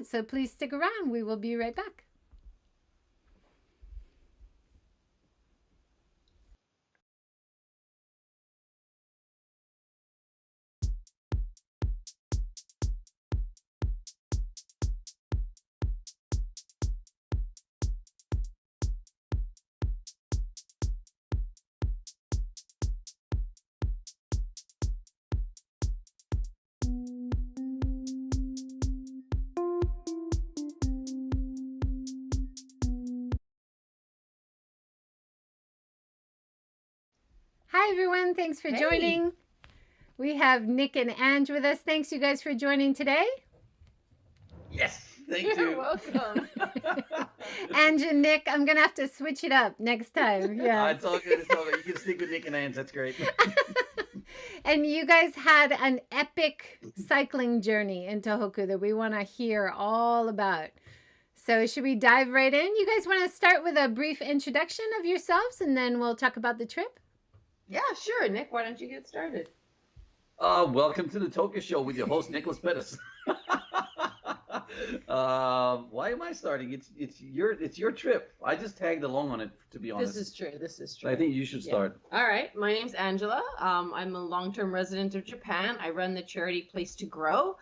So please stick around. We will be right back. Hi, everyone. Thanks for joining. We have Nick and Ange with us. Thanks, you guys, for joining today. Yes, thank you. You're welcome. Ange and Nick, I'm going to have to switch it up next time. Yeah. It's all good. It's all good. You can stick with Nick and Ange. That's great. And you guys had an epic cycling journey in Tohoku that we want to hear all about. So should we dive right in? You guys want to start with a brief introduction of yourselves, and then we'll talk about the trip? Yeah, sure. Nick, why don't you get started? Welcome to the Tohoku Show with your host, Nicholas Pettas. Why am I starting? It's your trip. I just tagged along on it, to be honest. This is true. I think you should start. Yeah. All right. My name's Angela. I'm a long-term resident of Japan. I run the charity Place to Grow,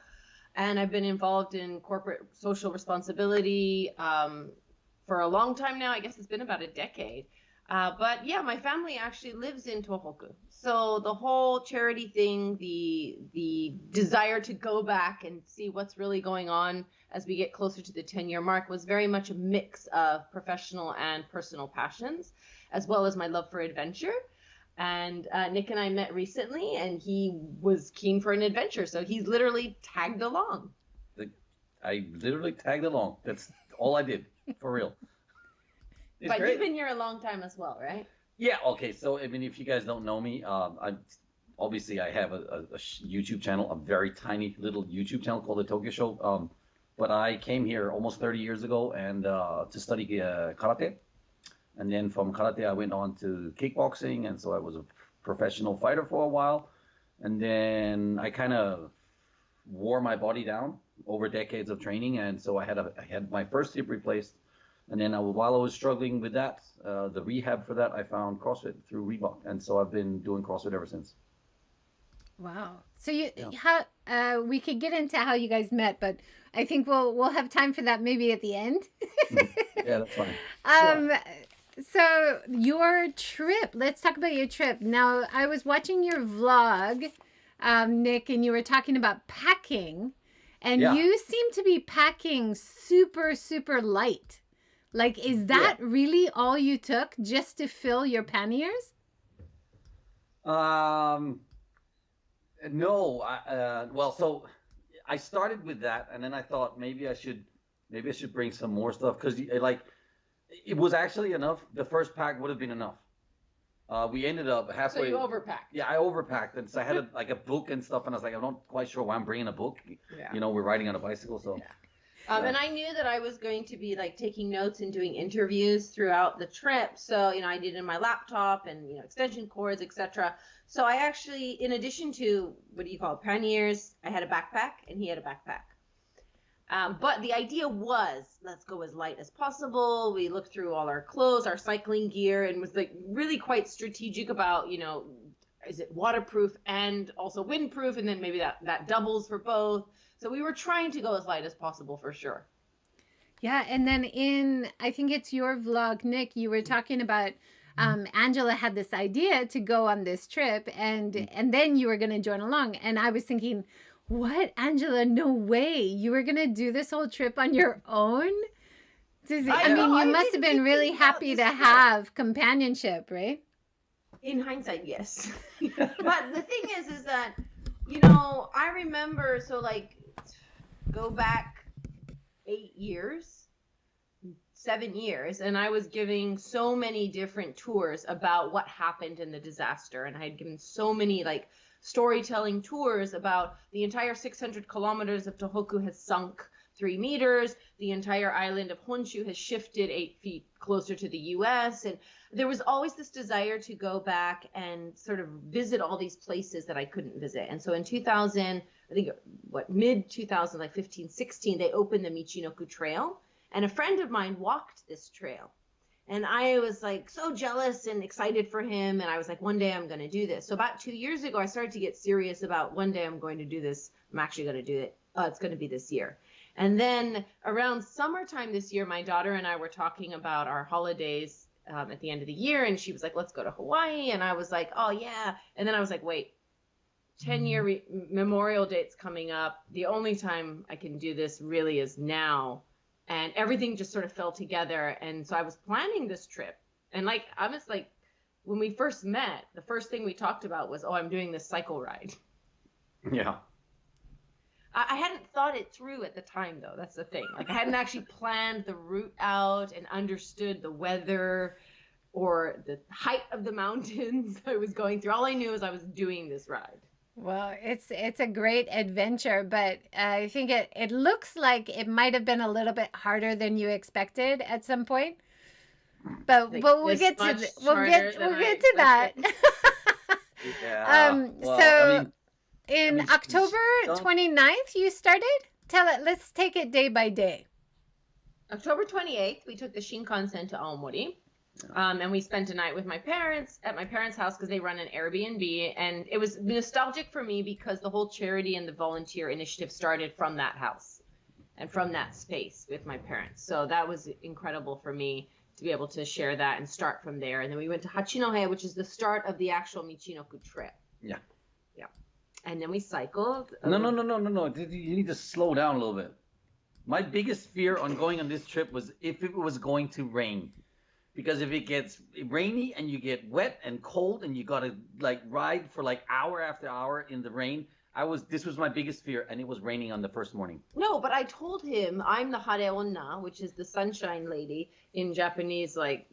and I've been involved in corporate social responsibility for a long time now. I guess it's been about a decade. But yeah, my family actually lives in Tohoku. So the whole charity thing, the desire to go back and see what's really going on as we get closer to the 10-year mark was very much a mix of professional and personal passions, as well as my love for adventure. And Nick and I met recently, and he was keen for an adventure. So he's literally tagged along. I literally tagged along. That's all I did, for real. It's but great. You've been here a long time as well, right? Yeah. Okay. So, I mean, if you guys don't know me, I have a YouTube channel, a very tiny little YouTube channel called The Tohoku Show. But I came here almost 30 years ago and to study karate. And then from karate, I went on to kickboxing. And so I was a professional fighter for a while. And then I kind of wore my body down over decades of training. And so I had my first hip replaced. And then while I was struggling with that, the rehab for that, I found CrossFit through Reebok. And so I've been doing CrossFit ever since. Wow. So we could get into how you guys met, but I think we'll have time for that maybe at the end. Yeah, that's fine. Sure. So your trip, let's talk about your trip. Now, I was watching your vlog, Nick, and you were talking about packing, and you seem to be packing super, super light. Like, is that really all you took just to fill your panniers? No. So I started with that, and then I thought maybe I should bring some more stuff because it was actually enough. The first pack would have been enough. We ended up halfway. So you overpacked. Yeah, I overpacked, and so I had a book and stuff, and I was like, I'm not quite sure why I'm bringing a book. Yeah. You know, we're riding on a bicycle, so. Yeah. And I knew that I was going to be taking notes and doing interviews throughout the trip. So, I did it in my laptop and, extension cords, etc. So I actually, in addition to, panniers, I had a backpack and he had a backpack. But the idea was, let's go as light as possible. We looked through all our clothes, our cycling gear, and was really quite strategic about, is it waterproof and also windproof? And then maybe that doubles for both. So we were trying to go as light as possible for sure. Yeah. And then I think it's your vlog, Nick, you were talking about Angela had this idea to go on this trip and then you were going to join along. And I was thinking, what, Angela? No way. You were going to do this whole trip on your own? You must have been really happy to have companionship, right? In hindsight, yes. But the thing is that, I remember, go back 7 years, and I was giving so many different tours about what happened in the disaster. And I had given so many storytelling tours about the entire 600 kilometers of Tohoku has sunk. 3 meters. The entire island of Honshu has shifted 8 feet closer to the US. And there was always this desire to go back and sort of visit all these places that I couldn't visit. And so in 2000, I think mid 2000, like 15, 16, they opened the Michinoku Trail. And a friend of mine walked this trail. And I was like so jealous and excited for him. And I was like, one day I'm going to do this. So about 2 years ago, I started to get serious about one day I'm going to do this. I'm actually going to do it. It's going to be this year. And then around summertime this year, my daughter and I were talking about our holidays at the end of the year. And she was like, let's go to Hawaii. And I was like, oh, yeah. And then I was like, wait, 10-year Memorial Date's coming up. The only time I can do this really is now. And everything just sort of fell together. And so I was planning this trip. And like, I was like, when we first met, the first thing we talked about was, oh, I'm doing this cycle ride. Yeah. I hadn't thought it through at the time, though. That's the thing. Like, I hadn't actually planned the route out and understood the weather or the height of the mountains I was going through. All I knew is I was doing this ride. Well, it's a great adventure, but I think it looks like it might have been a little bit harder than you expected at some point. But Like, we'll get to we'll get to that. Yeah. Well, So I in mean, October 29th you started? Let's take it day by day. October 28th, we took the Shinkansen to Aomori. And we spent a night with my parents at my parents' house because they run an Airbnb. And it was nostalgic for me because the whole charity and the volunteer initiative started from that house and from that space with my parents. So that was incredible for me to be able to share that and start from there. And then we went to Hachinohe, which is the start of the actual Michinoku Trail. Yeah. Yeah. And then we cycled. No. You need to slow down a little bit. My biggest fear on going on this trip was if it was going to rain. Because if it gets rainy and you get wet and cold and you got to like ride for like hour after hour in the rain, this was my biggest fear, and it was raining on the first morning. No, but I told him I'm the Hare Onna, which is the sunshine lady in Japanese, like,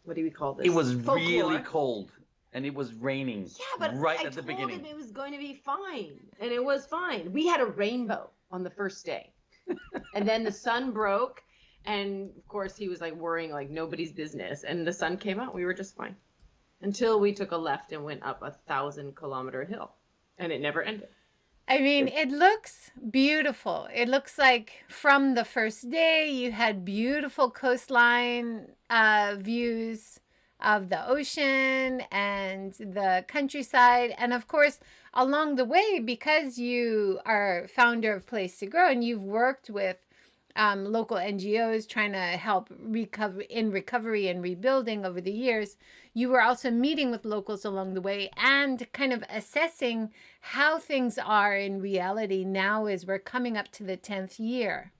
what do we call this? It was Folklore. really cold and it was raining. Yeah, but right I at the told beginning. him it was going to be fine, and it was fine. We had a rainbow on the first day, and then the sun broke. And of course he was like worrying like nobody's business, and the sun came out. We were just fine until we took a left and went up a 1,000-kilometer hill, and it never ended. I mean, it looks beautiful. It looks like from the first day you had beautiful coastline views of the ocean and the countryside. And of course, along the way, because you are founder of Place to Grow and you've worked with local NGOs trying to help recovery and rebuilding over the years, you were also meeting with locals along the way and kind of assessing how things are in reality now as we're coming up to the 10th year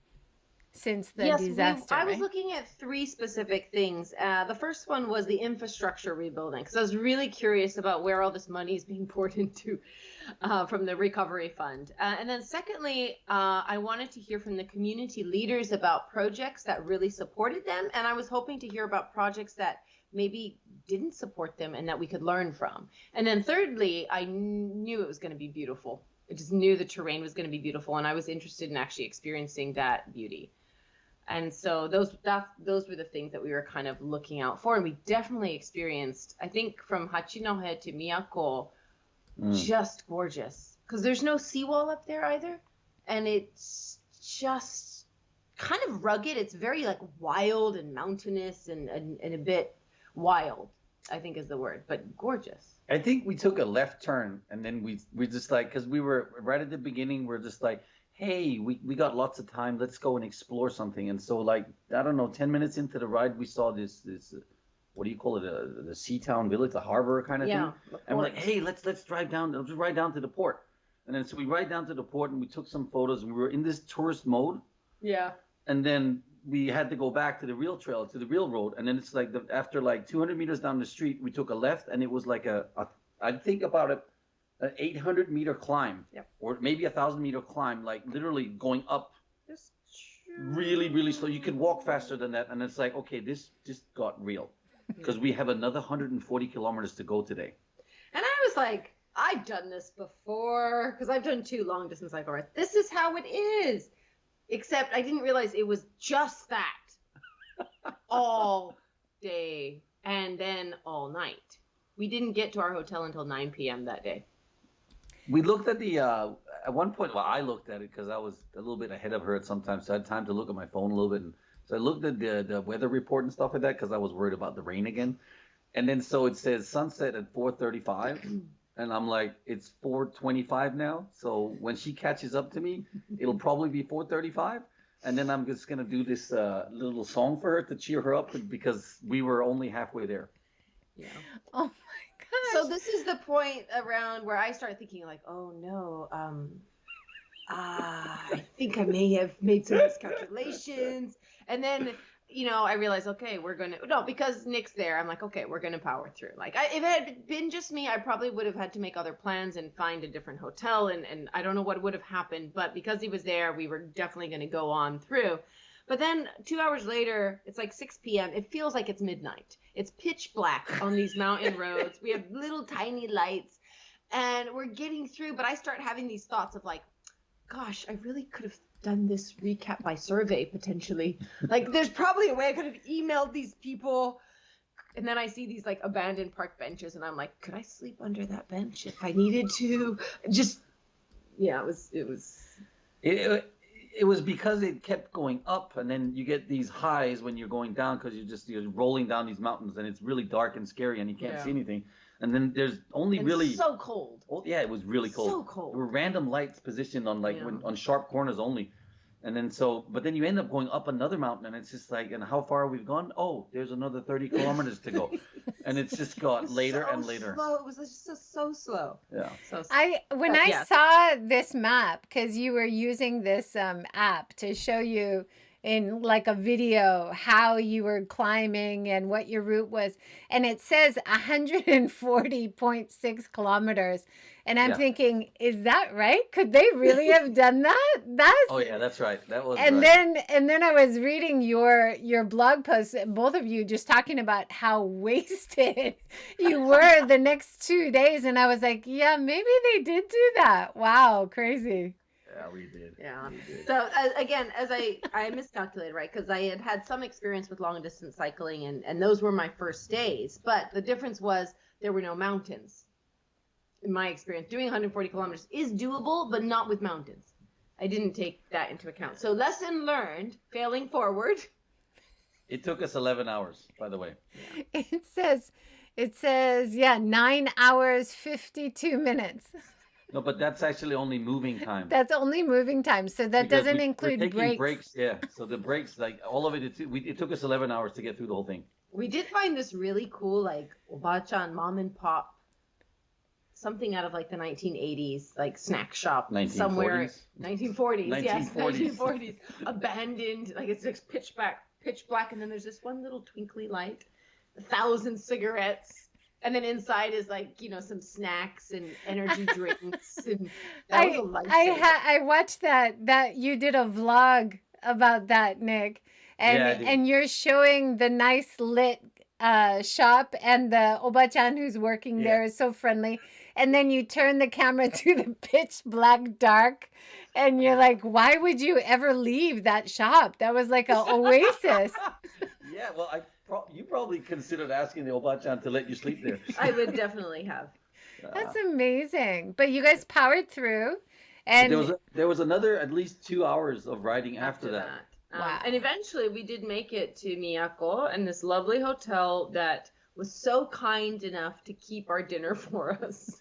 since the disaster. I was looking at 3 specific things. The first one was the infrastructure rebuilding, because I was really curious about where all this money is being poured into from the recovery fund. And then secondly, I wanted to hear from the community leaders about projects that really supported them. And I was hoping to hear about projects that maybe didn't support them and that we could learn from. And then thirdly, I knew it was going to be beautiful. I just knew the terrain was going to be beautiful, and I was interested in actually experiencing that beauty. And so those were the things that we were kind of looking out for. And we definitely experienced, I think, from Hachinohe to Miyako, just gorgeous. Because there's no seawall up there either. And it's just kind of rugged. It's very like wild and mountainous and a bit wild, I think is the word, but gorgeous. I think we took a left turn, and then we just like, because we were right at the beginning, we're just like, hey, we got lots of time, let's go and explore something. And so like, I don't know, 10 minutes into the ride, we saw this what do you call it, the sea town village, the harbor kind of thing. And we're like, hey, let's ride down to the port. And then so we ride down to the port and we took some photos, and we were in this tourist mode. Yeah. And then we had to go back to the real trail, to the real road. And then it's like after like 200 meters down the street, we took a left, and it was like I think about an 800-meter climb, or maybe 1,000-meter climb, like literally going up really, really slow. You could walk faster than that. And it's like, okay, this just got real, because we have another 140 kilometers to go today. And I was like, I've done this before, because I've done 2 long-distance cycle rides. This is how it is. Except I didn't realize it was just that all day and then all night. We didn't get to our hotel until 9 p.m. that day. We looked at the at one point. Well, I looked at it because I was a little bit ahead of her at sometimes, so I had time to look at my phone a little bit. And so I looked at the weather report and stuff like that because I was worried about the rain again. And then so it says sunset at 4:35, and I'm like, it's 4:25 now. So when she catches up to me, it'll probably be 4:35. And then I'm just gonna do this little song for her to cheer her up because we were only halfway there. Yeah. Oh my gosh. So this is the point around where I start thinking like, oh no, I think I may have made some miscalculations. And then, I realize, okay, because Nick's there, I'm like, okay, we're going to power through. Like if it had been just me, I probably would have had to make other plans and find a different hotel. And I don't know what would have happened, but because he was there, we were definitely going to go on through. But then 2 hours later, it's like 6 p.m. It feels like it's midnight. It's pitch black on these mountain roads. We have little tiny lights and we're getting through. But I start having these thoughts of like, gosh, I really could have done this recap by survey potentially. Like there's probably a way I could have emailed these people. And then I see these like abandoned park benches and I'm like, could I sleep under that bench if I needed to? It was because it kept going up, and then you get these highs when you're going down because you're rolling down these mountains, and it's really dark and scary, and you can't see anything. And then there's only really so cold. Oh yeah, it was really cold. So cold. There were random lights positioned on on sharp corners only, and then but then you end up going up another mountain, and it's just like, and how far we've gone? Oh, there's another 30 kilometers to go, and it's just got later and later. Slow. It was just so slow. Yeah. So slow. When I saw this map, because you were using this app to show you in like a video how you were climbing and what your route was, and it says 140.6 kilometers, and I'm thinking, is that right? Could they really have done that? Oh yeah, that's right. That was and right. then I was reading your blog post, both of you just talking about how wasted you were the next 2 days, and I was like, yeah, maybe they did do that. Wow, crazy. Yeah, we did. Yeah. So again, as I miscalculated, right? Because I had some experience with long distance cycling, and those were my first days. But the difference was there were no mountains. In my experience, doing 140 kilometers is doable, but not with mountains. I didn't take that into account. So lesson learned, failing forward. It took us 11 hours, by the way. Yeah. It says 9 hours 52 minutes. No, but that's actually only moving time. That's only moving time. So that Because doesn't we're include taking breaks. Yeah. So the breaks, like all of it, it took us 11 hours to get through the whole thing. We did find this really cool, like, Obachan mom and pop, something out of like the 1980s, like snack shop 1940s? Somewhere. 1940s, yes, 1940s. 1940s. Abandoned, like it's just pitch black, and then there's this one little twinkly light, 1,000 cigarettes. And then inside is like, some snacks and energy drinks. And that was a lifesaver. I watched that you did a vlog about that, Nick. And you're showing the nice lit shop, and the Obachan who's working there is so friendly. And then you turn the camera to the pitch black dark, and you're like, why would you ever leave that shop? That was like an oasis. Yeah, well, you probably considered asking the Obachan to let you sleep there. I would definitely have. That's amazing. But you guys powered through. And there was another at least 2 hours of riding after that. Wow. And eventually we did make it to Miyako and this lovely hotel that was so kind enough to keep our dinner for us.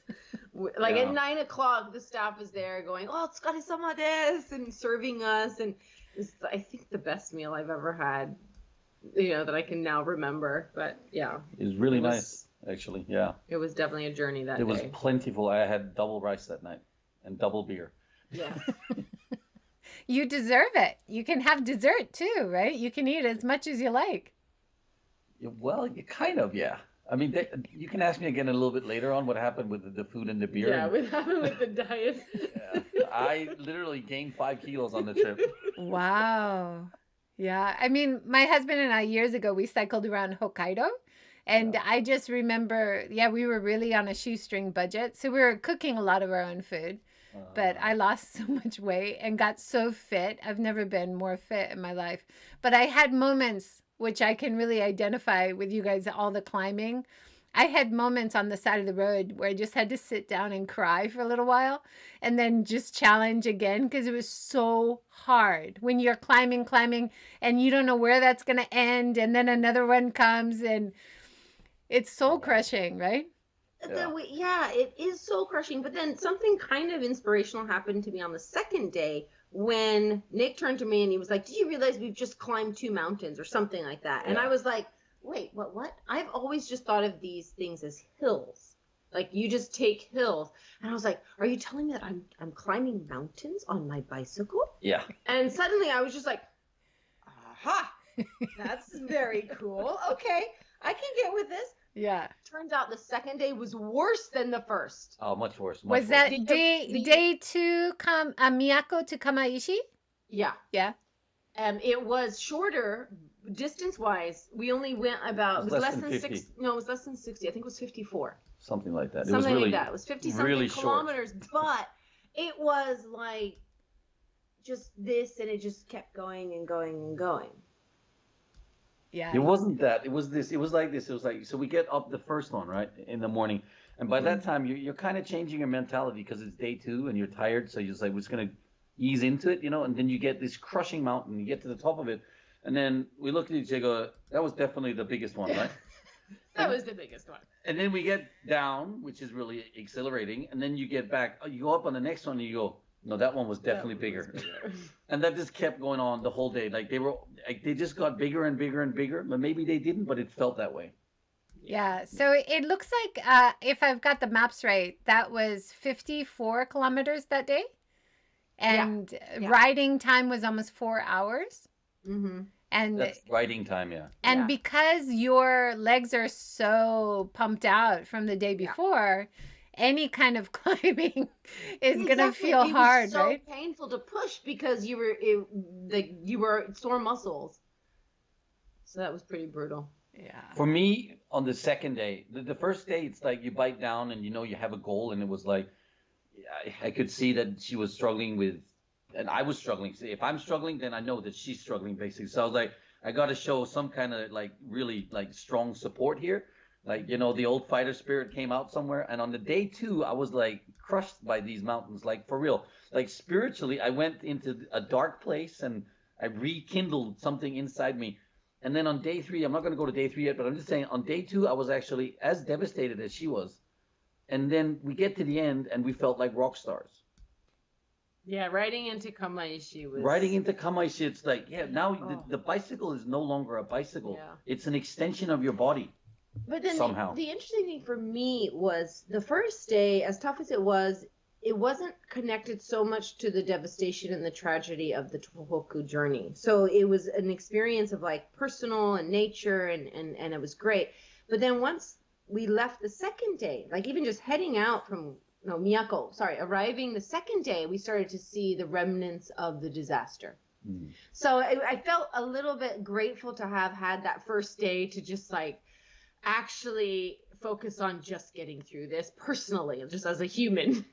Like at 9 o'clock, the staff was there going, oh, tsukaresama desu, and serving us. And it was, I think, the best meal I've ever had, that I can now remember. But yeah. It was really nice, actually. Yeah. It was definitely a journey that day. It was plentiful. I had double rice that night and double beer. Yeah. You deserve it. You can have dessert too, right? You can eat as much as you like. Yeah, well, kind of, yeah. I mean, you can ask me again a little bit later on what happened with the food and the beer. Yeah, what happened with the diet. Yeah. I literally gained 5 kilos on the trip. Wow. Yeah. I mean, my husband and I, years ago, we cycled around Hokkaido. And I just remember, we were really on a shoestring budget. So we were cooking a lot of our own food. but I lost so much weight and got so fit. I've never been more fit in my life. But I had moments which I can really identify with you guys, all the climbing. I had moments on the side of the road where I just had to sit down and cry for a little while and then just challenge again because it was so hard when you're climbing, and you don't know where that's going to end. And then another one comes and it's soul crushing, right? Yeah, it is soul crushing. But then something kind of inspirational happened to me on the second day when Nick turned to me and he was like, "Did you realize we've just climbed 2 mountains or something like that?" And I was like, "Wait, what? I've always just thought of these things as hills. Like you just take hills." And I was like, "Are you telling me that I'm climbing mountains on my bicycle?" Yeah. And suddenly I was just like, "Aha! That's very cool. Okay, I can get with this." Yeah. Turns out the second day was worse than the first. Oh, much worse. Was that day two Miyako to Kamaishi? Yeah. Yeah. It was shorter distance-wise. We only went about, it was less than 50. 6, no, it was less than 60. I think it was 54. Something like that. Something it was really, like that. It was 50-something really kilometers, but it was like just this, and it just kept going and going and going. Yeah. It wasn't that. It was this. It was like this. It was like, so we get up the first one, right, in the morning. And by that time, you're kind of changing your mentality because it's day 2 and you're tired. So you're just like, we're just going to ease into it, And then you get this crushing mountain. You get to the top of it. And then we look at each other and go, that was definitely the biggest one, right? That was the biggest one. And then we get down, which is really exhilarating. And then you get back. You go up on the next one and you go, no, that one was definitely bigger. And that just kept going on the whole day. Like they just got bigger and bigger and bigger. But maybe they didn't, but it felt that way. Yeah. So it looks like, if I've got the maps right, that was 54 kilometers that day. And riding time was almost 4 hours. Mm-hmm. And that's riding time, yeah. And because your legs are so pumped out from the day before, any kind of climbing is going to feel hard, right? It was so painful to push because you were sore muscles. So that was pretty brutal. Yeah. For me, on the second day, the first day, it's like you bite down and you have a goal, and it was like I could see that she was struggling with, and I was struggling. So if I'm struggling, then I know that she's struggling, basically. So I was like, I got to show some kind of like really like strong support here. Like, the old fighter spirit came out somewhere. And on the day 2, I was like crushed by these mountains, like for real. Like spiritually, I went into a dark place and I rekindled something inside me. And then on day 3, I'm not going to go to day 3 yet, but I'm just saying on day 2, I was actually as devastated as she was. And then we get to the end and we felt like rock stars. Yeah, riding into Kamaishi, it's like, now the bicycle is no longer a bicycle. Yeah. It's an extension of your body. But then somehow. The interesting thing for me was the first day, as tough as it wasn't connected so much to the devastation and the tragedy of the Tohoku journey. So it was an experience of like personal and nature and it was great. But then once we left the second day, like even just heading out from arriving the second day, we started to see the remnants of the disaster. Mm. So I felt a little bit grateful to have had that first day to just like actually focus on just getting through this personally, just as a human.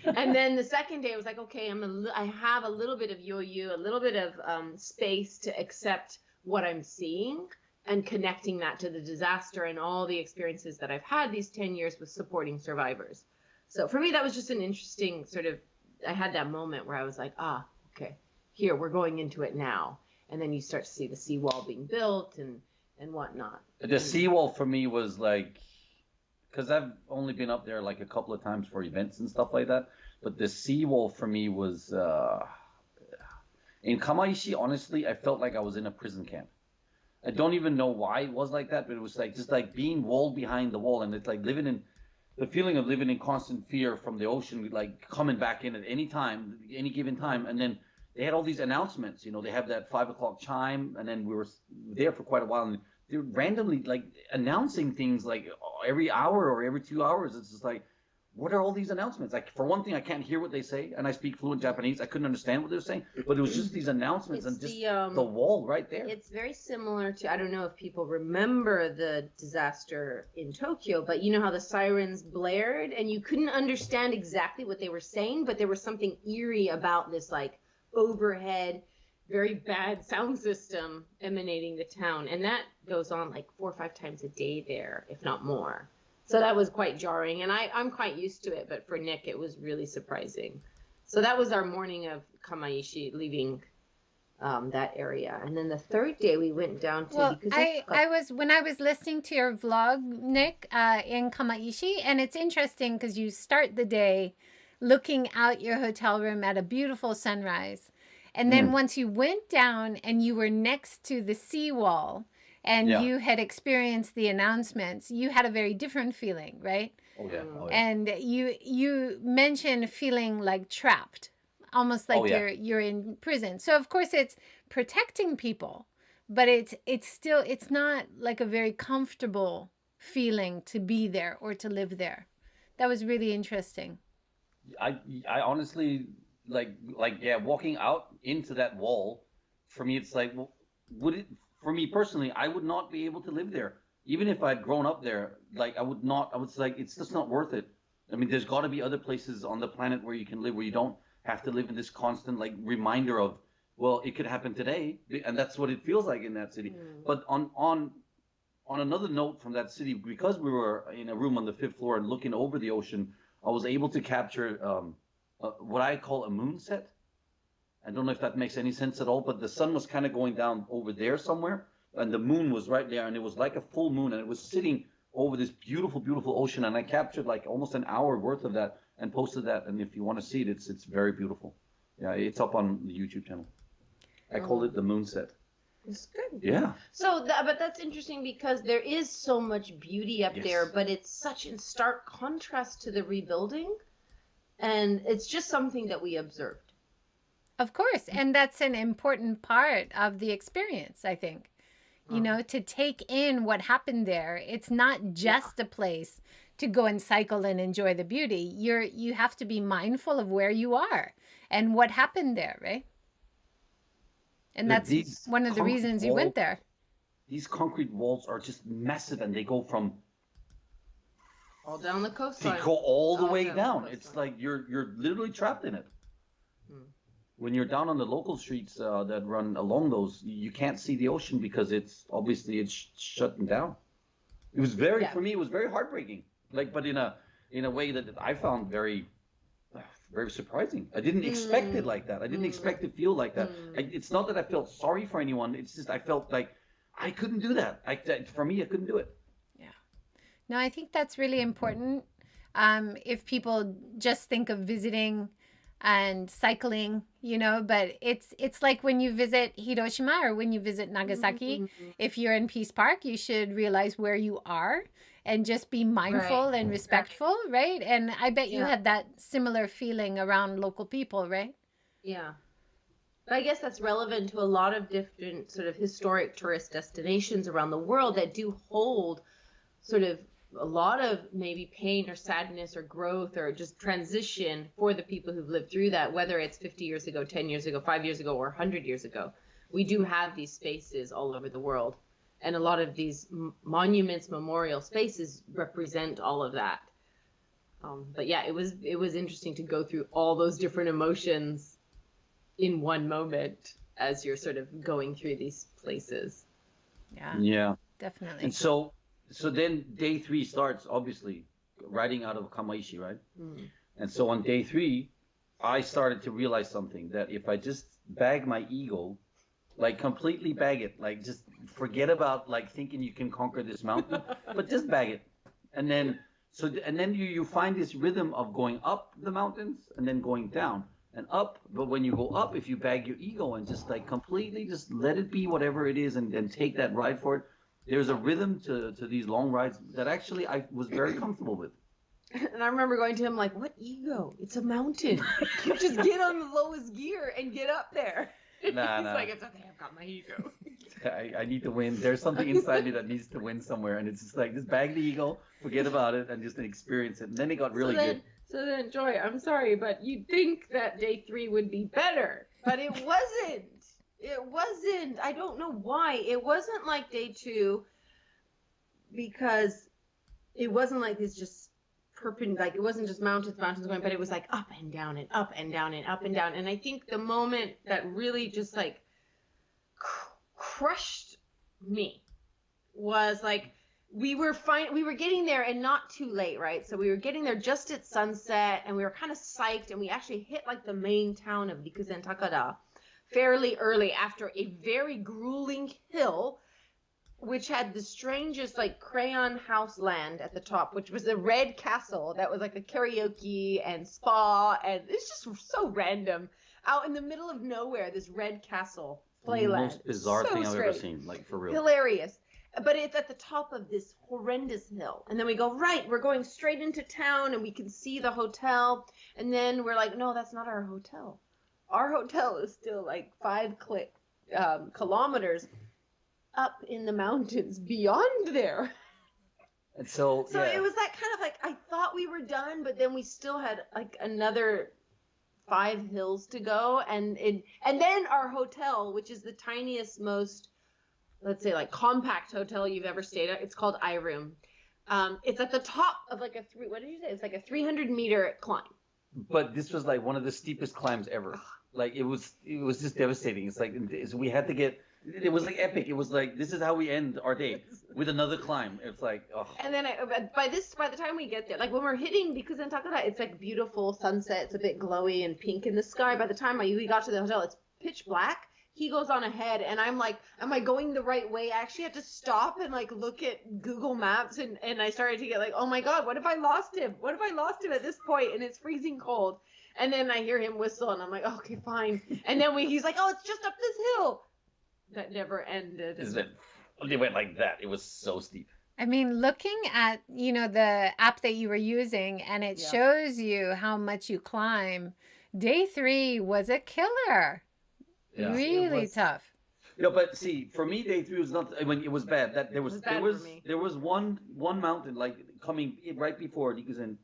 And then the second day, I was like, okay, I have a little bit of yo-yo, a little bit of space to accept what I'm seeing and connecting that to the disaster and all the experiences that I've had these 10 years with supporting survivors. So for me, that was just an interesting I had that moment where I was like, okay, here, we're going into it now. And then you start to see the seawall being built and whatnot. The seawall for me was like, because I've only been up there like a couple of times for events and stuff like that. But the seawall for me was, in Kamaishi, honestly, I felt like I was in a prison camp. I don't even know why it was like that, but it was like just like being walled behind the wall. And it's like the feeling of living in constant fear from the ocean, like coming back in at any time, any given time. And then they had all these announcements, they have that 5 o'clock chime, and then we were there for quite a while, and they were randomly like announcing things like every hour or every 2 hours. It's just like, what are all these announcements? Like, for one thing, I can't hear what they say, and I speak fluent Japanese. I couldn't understand what they were saying, but it was just these announcements It's and just the wall right there. It's very similar to, I don't know if people remember the disaster in Tokyo, but you know how the sirens blared and you couldn't understand exactly what they were saying, but there was something eerie about this like overhead, very bad sound system emanating the town. And that goes on like 4 or 5 times a day there, if not more. So that was quite jarring, and I'm quite used to it, but for Nick, it was really surprising. So that was our morning of Kamaishi, leaving that area. And then the third day we went down to... Well, when I was listening to your vlog, Nick, in Kamaishi, and it's interesting because you start the day looking out your hotel room at a beautiful sunrise. And then once you went down and you were next to the seawall, and you had experienced the announcements, you had a very different feeling, right? Oh yeah. And you mentioned feeling like trapped, almost like you're in prison. So of course it's protecting people, but it's not like a very comfortable feeling to be there or to live there. That was really interesting. I honestly walking out into that wall, for me it's like, well, for me personally, I would not be able to live there. Even if I'd grown up there, like I would say it's just not worth it. I mean, there's got to be other places on the planet where you can live, where you don't have to live in this constant like reminder of, well, it could happen today, and that's what it feels like in that city. But on another note from that city, because we were in a room on the 5th floor and looking over the ocean, I was able to capture what I call a moon set. I don't know if that makes any sense at all, but the sun was kind of going down over there somewhere, and the moon was right there, and it was like a full moon, and it was sitting over this beautiful, beautiful ocean, and I captured like almost an hour worth of that and posted that, and if you want to see it, it's very beautiful. Yeah, it's up on the YouTube channel. I called it the moon set. It's good. Yeah. But that's interesting because there is so much beauty up there, but it's such in stark contrast to the rebuilding, and it's just something that we observed. Of course. And that's an important part of the experience, I think. You know, to take in what happened there. It's not just a place to go and cycle and enjoy the beauty. You have to be mindful of where you are and what happened there, right? And that's one of the reasons you went there. These concrete walls are just massive, and they go from all down the coastline. They go all the way down. It's like you're literally trapped in it. When you're down on the local streets that run along those, you can't see the ocean because it's shutting down. It was for me, it was very heartbreaking. Like, but in a way that I found very, very surprising. I didn't expect it like that. I didn't expect to feel like that. It's not that I felt sorry for anyone. It's just I felt like I couldn't do that. For me, I couldn't do it. Yeah. No, I think that's really important. If people just think of visiting and cycling, you know, but it's like when you visit Hiroshima or when you visit Nagasaki, if you're in Peace Park, you should realize where you are and just be mindful and respectful, right? And I bet you had that similar feeling around local people, right? Yeah. But I guess that's relevant to a lot of different sort of historic tourist destinations around the world that do hold sort of a lot of maybe pain or sadness or growth or just transition for the people who've lived through that, whether it's 50 years ago, 10 years ago, 5 years ago, or 100 years ago. We do have these spaces all over the world. And a lot of these monuments, memorial spaces represent all of that. But yeah, it was interesting to go through all those different emotions in one moment as you're sort of going through these places. Yeah, definitely. And so then day 3 starts, obviously, riding out of Kamaishi, right? And so on day 3, I started to realize something, that if I just bag my ego, like completely bag it, like just forget about like thinking you can conquer this mountain, but just bag it. And then you find this rhythm of going up the mountains and then going down and up. But when you go up, if you bag your ego and just like completely just let it be whatever it is and take that ride for it, there's a rhythm to these long rides that actually I was very comfortable with. And I remember going to him like, what ego? It's a mountain. You just get on the lowest gear and get up there. Nah. He's like, it's okay, I've got my ego. I need to win. There's something inside me that needs to win somewhere, and it's just like just bag the ego, forget about it, and just experience it. And then it got really good. So then, Joy, I'm sorry, but you'd think that day 3 would be better, but it wasn't. It wasn't. I don't know why. It wasn't like day 2 because it wasn't like this just like it wasn't just mountains going, but it was like up and down and up and down and up and down. And I think the moment that really just like crushed me was like we were getting there and not too late, right? So we were getting there just at sunset and we were kind of psyched, and we actually hit like the main town of Rikuzen Takada fairly early after a very grueling hill which had the strangest like crayon house land at the top, which was a red castle that was like a karaoke and spa, and it's just so random out in the middle of nowhere, this red castle playland. Most bizarre thing I've ever seen, like for real. Hilarious. But it's at the top of this horrendous hill. And then we go, right, we're going straight into town and we can see the hotel. And then we're like, no, that's not our hotel. Our hotel is still like 5 kilometers up in the mountains beyond there. And so it was that kind of like, I thought we were done, but then we still had like another 5 hills to go. And then our hotel, which is the tiniest, most, let's say like compact hotel you've ever stayed at, it's called iRoom. It's at the top of like what did you say? It's like a 300-meter climb. But this was like one of the steepest climbs ever. Like it was just devastating. It's like so we had to get. It was like epic. It was like this is how we end our day with another climb. It's like oh. And then by the time we get there, like when we're hitting Rikuzen Takada, it's like beautiful sunset. It's a bit glowy and pink in the sky. By the time we got to the hotel, it's pitch black. He goes on ahead, and I'm like, am I going the right way? I actually had to stop and like look at Google Maps, and I started to get like, oh my God, what if I lost him? What if I lost him at this point and it's freezing cold? And then I hear him whistle, and I'm like, okay, fine. And then he's like, oh, it's just up this hill. That never ended. They went like that. It was so steep. I mean, looking at, the app that you were using, and it shows you how much you climb. Day 3 was a killer. Yeah. Really tough. Yeah, but see, for me, day 3 was not. I mean, it was bad. That there was one mountain like coming right before Rikuzen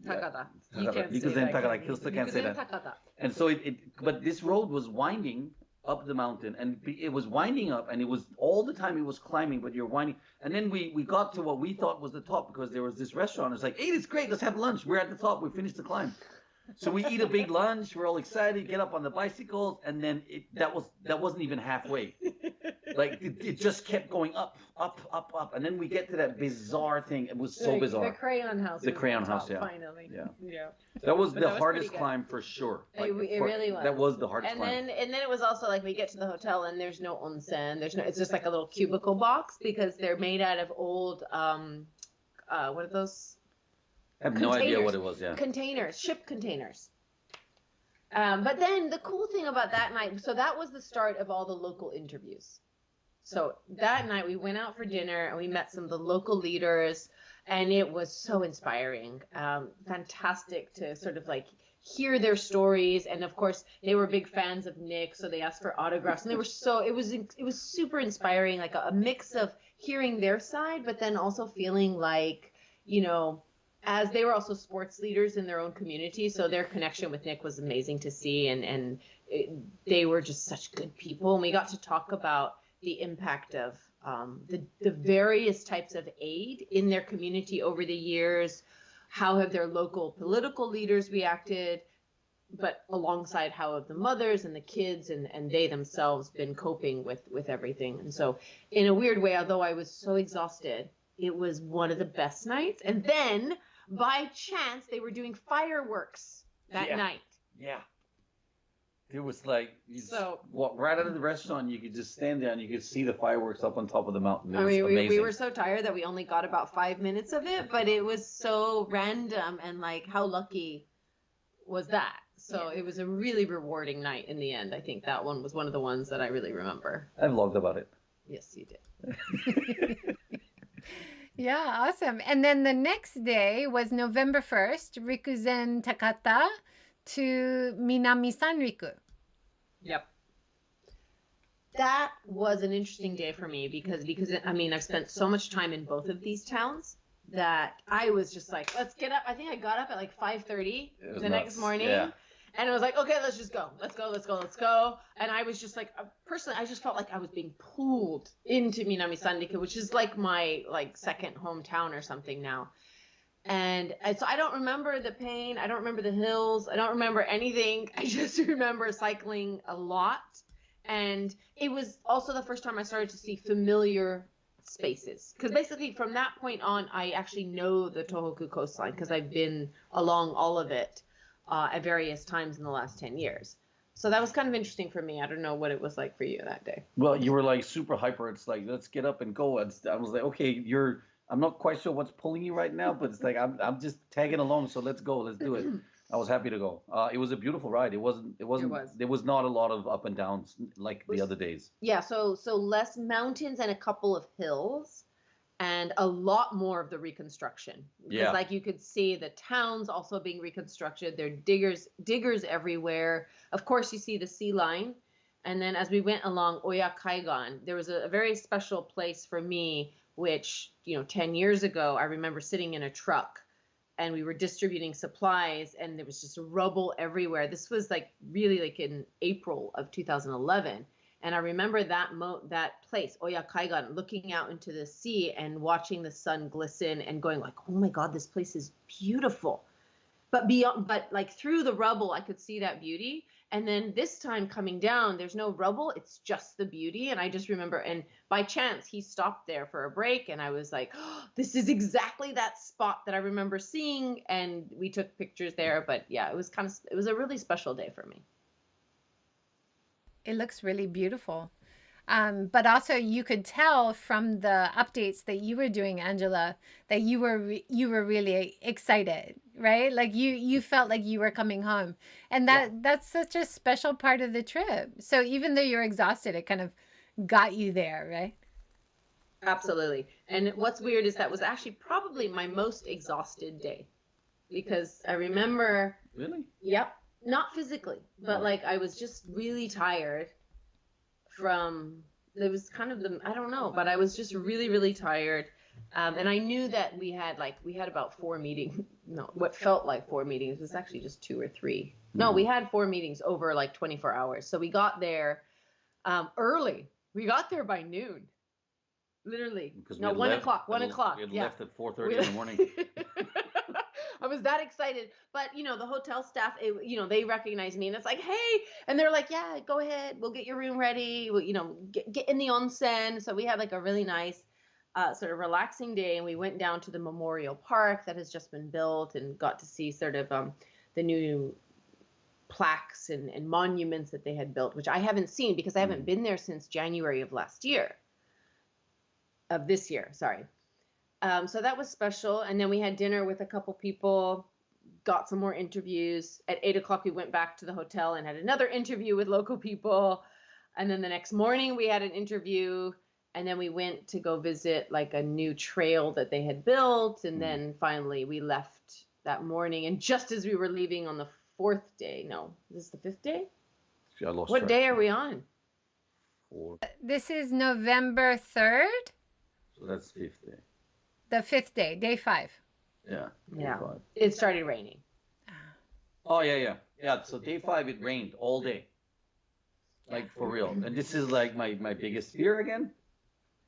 Takada. Rikuzen Takada. I still can't say that. And so but this road was winding up the mountain, and it was winding up, and it was all the time it was climbing, but you're winding. And then we got to what we thought was the top because there was this restaurant. It's like, hey, it's great. Let's have lunch. We're at the top. We finished the climb. So we eat a big lunch. We're all excited. Get up on the bicycles, and then that wasn't even halfway. Like it just kept going up, and then we get to that bizarre thing. It was so bizarre. The crayon house. The crayon house, yeah. Finally. Yeah. That was the hardest climb for sure. Like, it really was. That was the hardest climb. And then it was also like we get to the hotel and there's no onsen. It's just like a little cubicle box because they're made out of old what are those? I have no idea what it was, Ship containers. But then the cool thing about that night, so that was the start of all the local interviews. So that night we went out for dinner and we met some of the local leaders, and it was so inspiring. Fantastic to sort of like hear their stories. And of course they were big fans of Nick, so they asked for autographs, and it was super inspiring, like a mix of hearing their side, but then also feeling like, as they were also sports leaders in their own community, so their connection with Nick was amazing to see, and they were just such good people. And we got to talk about the impact of the various types of aid in their community over the years. How have their local political leaders reacted, but alongside how have the mothers and the kids and they themselves been coping with everything. And so in a weird way, although I was so exhausted, it was one of the best nights. And then by chance, they were doing fireworks that night. Yeah. It was like, walk right out of the restaurant, you could just stand there and you could see the fireworks up on top of the mountain. It was amazing. We were so tired that we only got about 5 minutes of it, but it was so random, and like, how lucky was that? So it was a really rewarding night in the end. I think that one was one of the ones that I really remember. I vlogged about it. Yes, you did. Yeah, awesome. And then the next day was November 1st, Rikuzen Takata to Minami Sanriku. Yep. that was an interesting day for me because I mean, I've spent so much time in both of these towns that I was just like, let's get up. I think I got up at like 5:30 the next morning. Yeah. And I was like, okay, let's just go. Let's go. And I was just like, personally, I just felt like I was being pulled into Minami Sandika, which is like my second hometown or something now. And so I don't remember the pain. I don't remember the hills. I don't remember anything. I just remember cycling a lot. And it was also the first time I started to see familiar spaces. Because basically from that point on, I actually know the Tohoku coastline because I've been along all of it at various times in the last 10 years. So that was kind of interesting for me. I don't know what it was like for you that day. Well, you were like super hyper. It's like, let's get up and go. And I was like, okay, I'm not quite sure what's pulling you right now, but it's like, I'm just tagging along. So let's go. Let's do it. I was happy to go. It was a beautiful ride. It wasn't, there was not a lot of up and downs like the other days. Yeah. So less mountains and a couple of hills. And a lot more of the reconstruction. Because like you could see the towns also being reconstructed. There are diggers everywhere. Of course, you see the sea line. And then as we went along Oya Kaigan, there was a very special place for me, which, 10 years ago, I remember sitting in a truck and we were distributing supplies and there was just rubble everywhere. This was really in April of 2011. And I remember that place, Oya Kaigan, looking out into the sea and watching the sun glisten and going like, oh my God, this place is beautiful. But through the rubble, I could see that beauty. And then this time coming down, there's no rubble. It's just the beauty. And I just remember, and by chance, he stopped there for a break. And I was like, oh, this is exactly that spot that I remember seeing. And we took pictures there. But yeah, it was a really special day for me. It looks really beautiful. But also you could tell from the updates that you were doing, Angela, that you were really excited, right? Like you felt like you were coming home. And that's such a special part of the trip. So even though you're exhausted, it kind of got you there, right? Absolutely. And what's weird is that was actually probably my most exhausted day because I remember. Really? Yep. Not physically, but I was just really tired it was kind of I don't know, but I was just really, really tired. And I knew that we had about 4 meetings. No, what felt like 4 meetings was actually just 2 or 3. No, we had 4 meetings over 24 hours. So we got there early. We got there by noon. Literally. No, 1 o'clock. 1 o'clock. We had left at 4:30 in the morning. I was that excited, but the hotel staff, they recognized me and it's like, hey, and they're like, yeah, go ahead. We'll get your room ready. We'll, get in the onsen. So we had a really nice, sort of relaxing day. And we went down to the memorial park that has just been built and got to see sort of, the new plaques and monuments that they had built, which I haven't seen because I haven't been there since January of this year. Sorry. So that was special. And then we had dinner with a couple people, got some more interviews. At 8 o'clock, we went back to the hotel and had another interview with local people. And then the next morning we had an interview. And then we went to go visit a new trail that they had built. And then finally we left that morning. And just as we were leaving on the 4th day, no, is this the 5th day? I lost what track. day are we on? 4. This is November 3rd. So that's 5th day. The 5th day, day 5. Yeah. Yeah. Day 5. It started raining. Oh yeah. So day 5 it rained all day. For real. And this is my biggest fear again.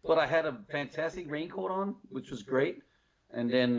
But I had a fantastic raincoat on, which was great. And then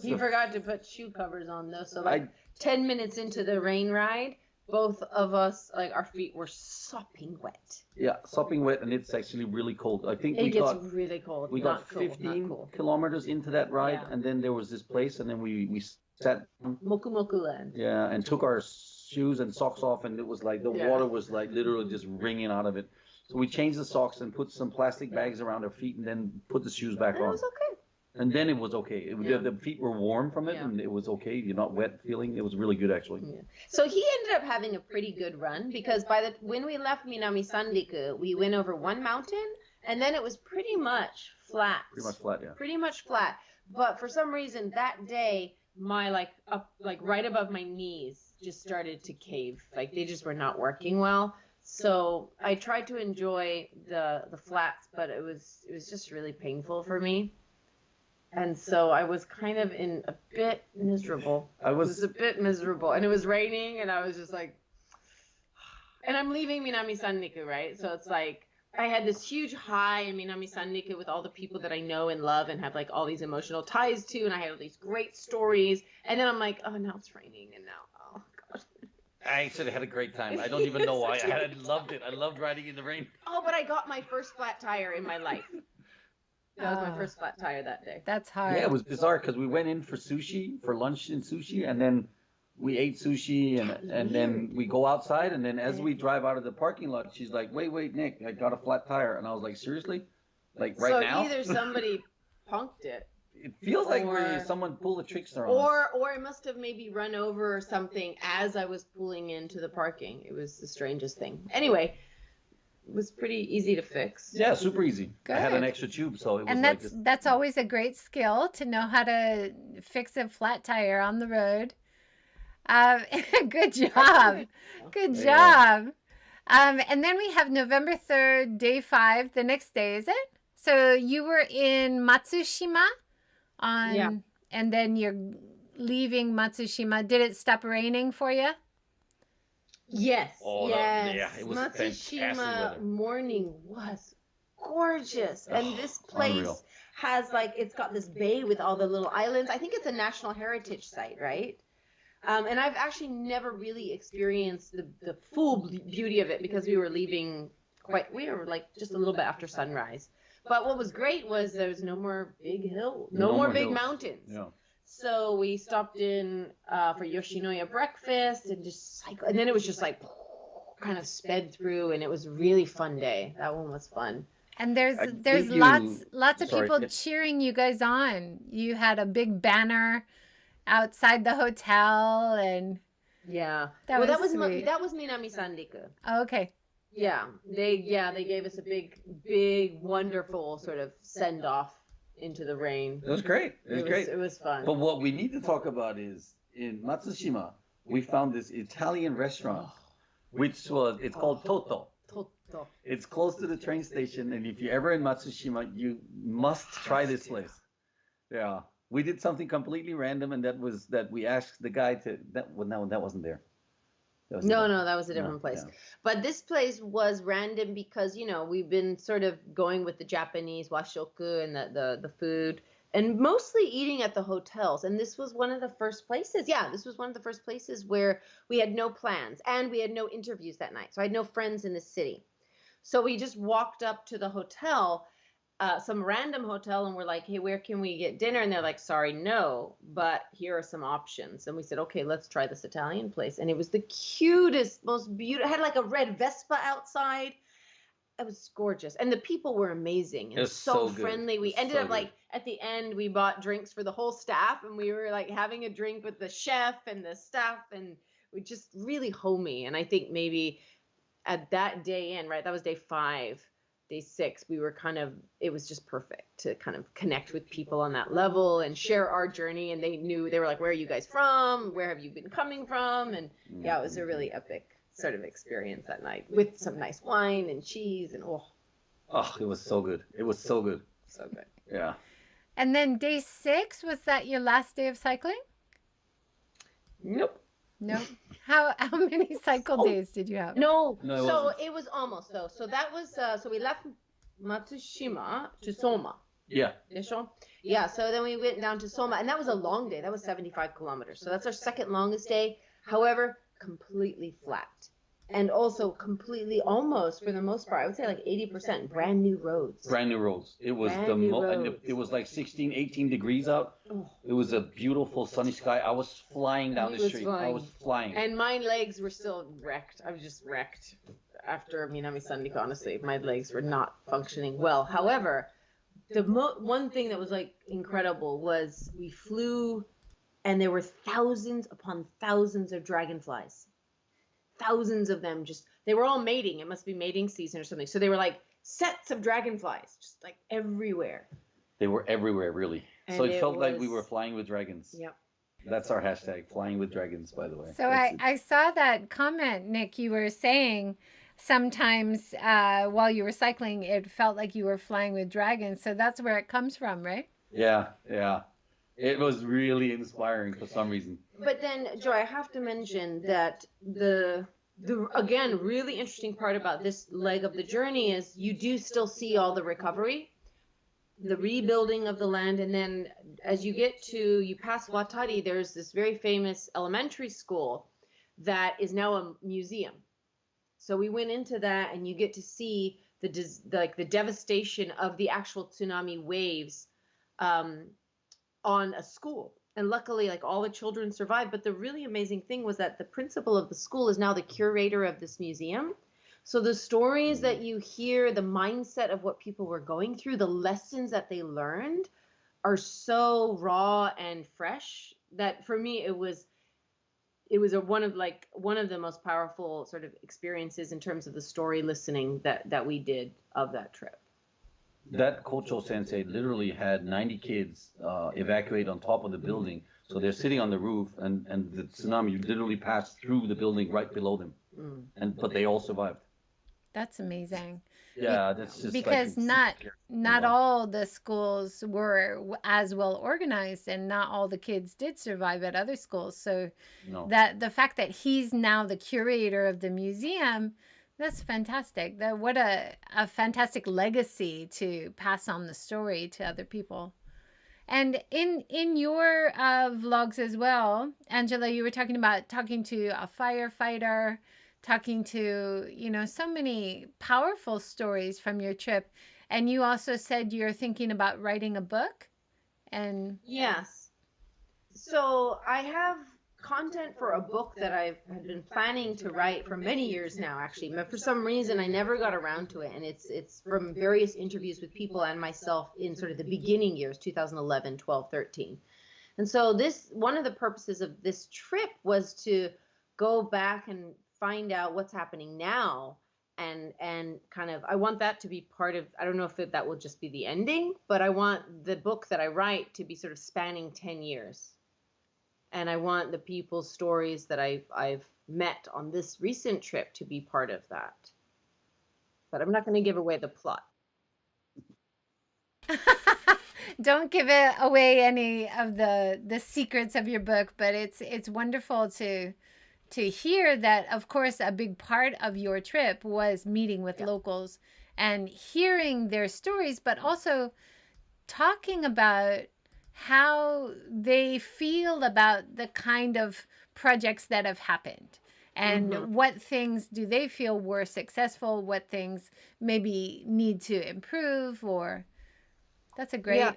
he forgot to put shoe covers on though. So 10 minutes into the rain ride, both of us, our feet were sopping wet. Yeah, sopping wet, and it's actually really cold. I think it gets really cold. We got 15 kilometers into that ride, and then there was this place, and then we sat. Moku Moku Land. Yeah, and took our shoes and socks off, and it was the water was literally just wringing out of it. So we changed the socks and put some plastic bags around our feet, and then put the shoes back on. It was okay. And then it was okay. The feet were warm from it, and it was okay. You're not wet feeling. It was really good, actually. Yeah. So he ended up having a pretty good run because when we left Minami Sanriku, we went over one mountain, and then it was pretty much flat. Pretty much flat, yeah. Pretty much flat. But for some reason that day, my up right above my knees just started to cave. They just were not working well. So I tried to enjoy the flats, but it was just really painful for me. And so I was kind of in a bit miserable. I It was was a bit miserable. And it was raining, and I was just like, and I'm leaving Minami Sanriku, right? So it's like, I had this huge high in Minami Sanriku with all the people that I know and love and have like all these emotional ties to, and I had all these great stories. And then I'm like, oh, now it's raining, and now, oh, God. I actually had a great time. I don't even know why. I loved it. I loved riding in the rain. Oh, but I got my first flat tire in my life. That was my Oh. first flat tire that day. That's hard. Yeah, it was bizarre because we went in for sushi, for lunch in sushi, and then we ate sushi, and then we go outside, and then as we drive out of the parking lot, she's like, wait, Nick, I got a flat tire. And I was like, seriously? Like right so now? either somebody punked it, It feels like or- someone pulled a trickster on us. or it must have maybe run over or something as I was pulling into the parking. It was the strangest thing. Anyway, it was pretty easy to fix. Yeah, super easy. I had an Good. extra tube, so it was And like that's always a great skill to know how to fix a flat tire on the road. Good job. Good Yeah. job. And then we have November 3rd, day 5, the next day, is it? So you were in Matsushima on, Yeah. and then you're leaving Matsushima. Did it stop raining for you? Yes. Oh, yes. yeah, it was fantastic Matsushima weather. morning was gorgeous. And Oh, this place unreal. has like, it's got this bay with all the little islands. I think it's a national heritage site, right? And I've actually never really experienced the full beauty of it because we were leaving we were like just a little bit after sunrise. But what was great was there was no more big hill, no more big hills. mountains. Yeah. So we stopped in for Yoshinoya breakfast and just cycle, and then it was just like kind of sped through, and it was a really fun day. That one was fun. And there's I there's think lots of sorry. people cheering you guys on. You had a big banner outside the hotel, and Yeah. That well, was sweet. that was Minami Sanriku. oh, okay. Yeah, they gave us a big wonderful sort of send off into the rain. It was great. It was great. It was fun. But what we need to talk about is in Matsushima, we found this Italian restaurant, it's called Toto. Toto. It's close to the train station, and if you're ever in Matsushima, you must try this place. Yeah, we did something completely random, and that was that we asked the guy to. That wasn't there. That wasn't there. No, that was a different place. Yeah. But this place was random because, we've been sort of going with the Japanese washoku and the food and mostly eating at the hotels. And this was one of the first places. Yeah, this was one of the first places where we had no plans and we had no interviews that night. So I had no friends in the city. So we just walked up to the hotel, some random hotel, and we're like, hey, where can we get dinner? And they're like, sorry, no, but here are some options. And we said, okay, let's try this Italian place. And it was the cutest, most beautiful, it had like a red Vespa outside. It was gorgeous. And the people were amazing and It was so so good. friendly. We It was ended so up like, at the end, we bought drinks for the whole staff, and we were like having a drink with the chef and the staff, and we just really homey. And I think maybe at that day in, right, that was day 5. Day 6, we were it was just perfect to kind of connect with people on that level and share our journey. And they were like, where are you guys from? Where have you been coming from? And yeah, it was a really epic sort of experience that night with some nice wine and cheese and Oh, it was so good. It was so good. so good. Yeah. And then day 6, was that your last day of cycling? Nope. No. How many cycle Oh. days did you have? No, No, it so wasn't. it was almost though. So that was, so we left Matsushima to Soma. Yeah. Yeah, so then we went down to Soma, and that was a long day. That was 75 kilometers. So that's our second longest day. However, completely flat. And also completely, almost, for the most part, I would say like 80% brand new roads. Brand new roads. It was Brand new and roads. it was like 16, 18 degrees out. Oh. It was a beautiful sunny sky. I was flying down He the was street. I flying. was flying. And my legs were still wrecked. I was just wrecked after Minami Sanriku, honestly. My legs were not functioning well. However, the one thing that was like incredible was we flew, and there were thousands upon thousands of dragonflies. Thousands of them, they were all mating. It must be mating season or something. So they were like sets of dragonflies, just like everywhere. They were everywhere, really. So And it it felt like we was- were flying with dragons. Yep. That's our hashtag, flying with dragons, by the way. So I saw that comment, Nick, you were saying sometimes while you were cycling, it felt like you were flying with dragons. So that's where it comes from, right? Yeah, yeah. It was really inspiring for some reason. But then, Joy, I have to mention that the again really interesting part about this leg of the journey is you do still see all the recovery, the rebuilding of the land, and then as you pass Watari, there's this very famous elementary school that is now a museum. So we went into that, and you get to see the devastation of the actual tsunami waves on a school. And luckily, like, all the children survived. But the really amazing thing was that the principal of the school is now the curator of this museum. So the stories that you hear, the mindset of what people were going through, the lessons that they learned are so raw and fresh that for me it was one of the most powerful sort of experiences in terms of the story listening that we did of that trip. That Kocho sensei literally had 90 kids evacuate on top of the building. So they're sitting on the roof, and the tsunami literally passed through the building right below them. But they all survived. That's amazing. Yeah, that's just because like, not all the schools were as well organized, and not all the kids did survive at other schools. So no. that the fact that he's now the curator of the museum, that's fantastic. What a fantastic legacy to pass on the story to other people. And in your vlogs as well, Angela, you were talking to a firefighter, talking to, so many powerful stories from your trip. And you also said you're thinking about writing a book. And yes. So I have content for a book that I've been planning to write for many years now, actually, but for some reason I never got around to it. And it's from various interviews with people and myself in sort of the beginning years, 2011, 12, 13. And so one of the purposes of this trip was to go back and find out what's happening now, and kind of, I want that to be part of, I don't know if that will just be the ending, but I want the book that I write to be sort of spanning 10 years. And I want the people's stories that I've met on this recent trip to be part of that. But I'm not going to give away the plot. Don't give it away any of the secrets of your book, but it's wonderful to hear that, of course, a big part of your trip was meeting with locals and hearing their stories, but also talking about how they feel about the kind of projects that have happened, and what things do they feel were successful, what things maybe need to improve, or that's a great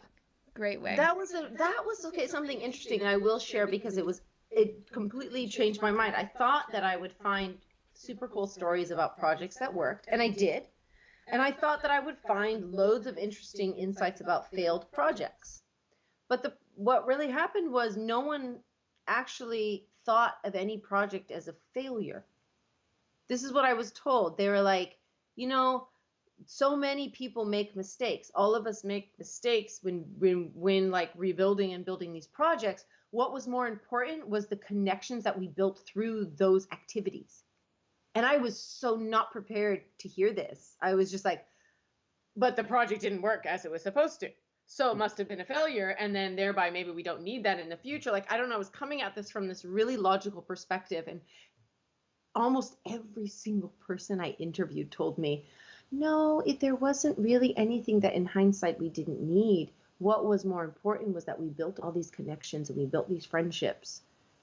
way. That was okay, something interesting I will share, because it completely changed my mind. I thought that I would find super cool stories about projects that worked, and I did. And I thought that I would find loads of interesting insights about failed projects. But what really happened was no one actually thought of any project as a failure. This is what I was told. They were like, so many people make mistakes. All of us make mistakes when like rebuilding and building these projects. What was more important was the connections that we built through those activities. And I was so not prepared to hear this. I was just like, but the project didn't work as it was supposed to, so it must have been a failure, and then thereby maybe we don't need that in the future. Like, I don't know, I was coming at this from this really logical perspective, and almost every single person I interviewed told me, no, there wasn't really anything that in hindsight we didn't need. What was more important was that we built all these connections and we built these friendships.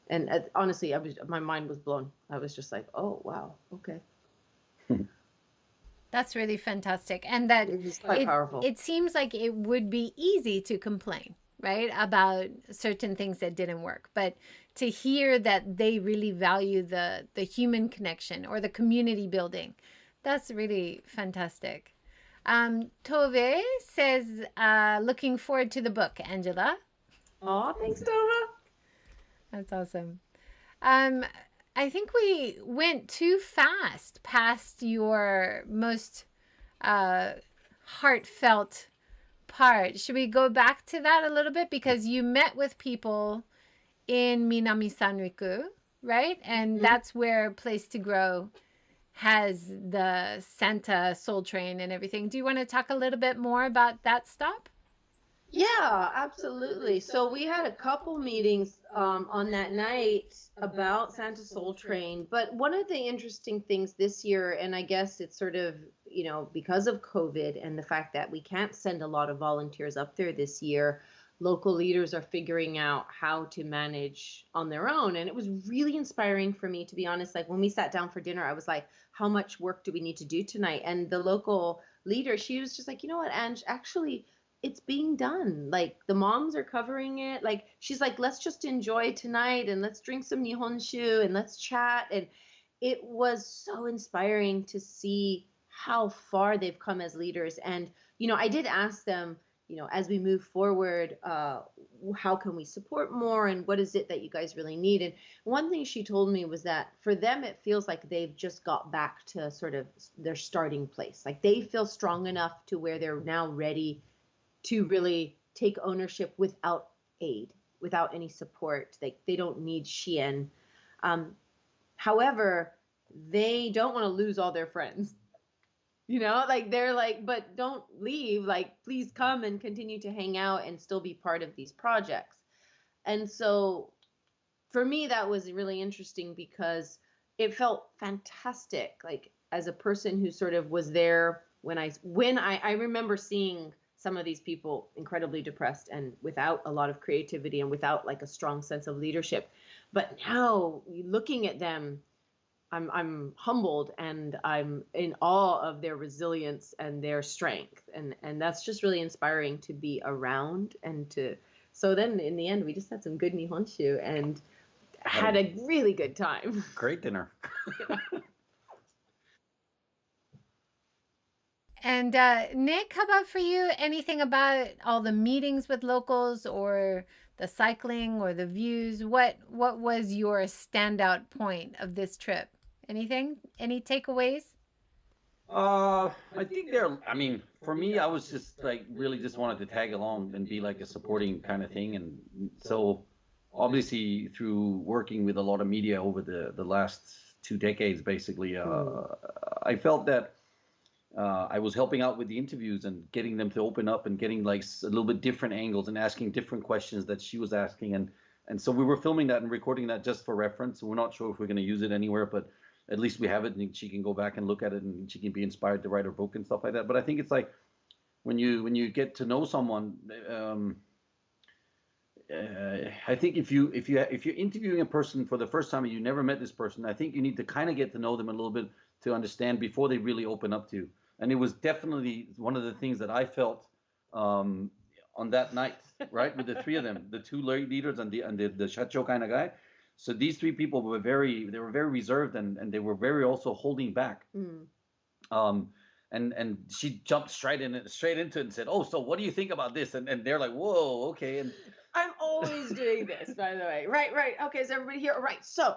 And honestly, my mind was blown. I was just like, oh, wow, okay. That's really fantastic. And that it is quite powerful. It seems like it would be easy to complain, right, about certain things that didn't work. But to hear that they really value the human connection or the community building, that's really fantastic. Tove says, looking forward to the book, Angela. Oh, thanks, Tova. That's awesome. I think we went too fast past your most heartfelt part. Should we go back to that a little bit? Because you met with people in Minami Sanriku, right? And that's where Place to Grow has the Santa Soul Train and everything. Do you want to talk a little bit more about that stop? Yeah, absolutely. So we had a couple meetings on that night about Santa Soul Train. But one of the interesting things this year, and I guess it's sort of, because of COVID and the fact that we can't send a lot of volunteers up there this year, local leaders are figuring out how to manage on their own. And it was really inspiring for me, to be honest. Like when we sat down for dinner, I was like, how much work do we need to do tonight? And the local leader, she was just like, you know what, Ange, actually, it's being done. Like the moms are covering it. Like she's like, let's just enjoy tonight and let's drink some nihonshu and let's chat. And it was so inspiring to see how far they've come as leaders. And, I did ask them, as we move forward, how can we support more and what is it that you guys really need? And one thing she told me was that for them, it feels like they've just got back to sort of their starting place. Like they feel strong enough to where they're now ready to really take ownership without aid, without any support. They don't need Shien. However, they don't want to lose all their friends. Like they're like, but don't leave. Like, please come and continue to hang out and still be part of these projects. And so for me, that was really interesting because it felt fantastic. Like as a person who sort of was there when I remember seeing some of these people incredibly depressed and without a lot of creativity and without like a strong sense of leadership. But now looking at them, I'm humbled and I'm in awe of their resilience and their strength. And that's just really inspiring to be around so then in the end, we just had some good nihonshu and had a really good time. Great dinner. And Nick, how about for you? Anything about all the meetings with locals or the cycling or the views? What was your standout point of this trip? Anything? Any takeaways? I think I mean, for me, I was just like really just wanted to tag along and be like a supporting kind of thing. And so obviously through working with a lot of media over the last 2 decades, basically, I felt that I was helping out with the interviews and getting them to open up and getting like a little bit different angles and asking different questions that she was asking. And so we were filming that and recording that just for reference. We're not sure if we're going to use it anywhere, but at least we have it and she can go back and look at it and she can be inspired to write her book and stuff like that. But I think it's like when you get to know someone, I think if you're interviewing a person for the first time and you never met this person, I think you need to kind of get to know them a little bit to understand before they really open up to you. And it was definitely one of the things that I felt on that night, right, with the three of them, the two leaders and the shacho kind of guy. So these three people were very reserved and they were very also holding back. And she jumped straight into it and said, "Oh, so what do you think about this?" And they're like, "Whoa, okay." And I'm always doing this, by the way. Right. Okay, is everybody here? Right. So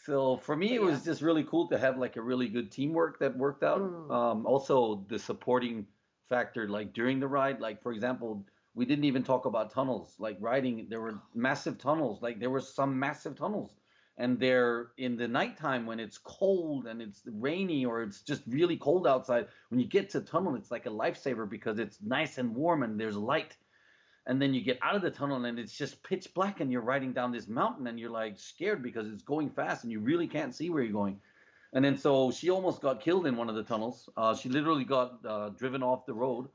So for me, it was just really cool to have like a really good teamwork that worked out. Also, the supporting factor, like during the ride, like for example, we didn't even talk about tunnels. Like riding, there were massive tunnels. Like there were some massive tunnels, and they're in the nighttime when it's cold and it's rainy or it's just really cold outside. When you get to tunnel, it's like a lifesaver because it's nice and warm and there's light. And then you get out of the tunnel and it's just pitch black and you're riding down this mountain and you're like scared because it's going fast and you really can't see where you're going. And then so she almost got killed in one of the tunnels. She literally got driven off the road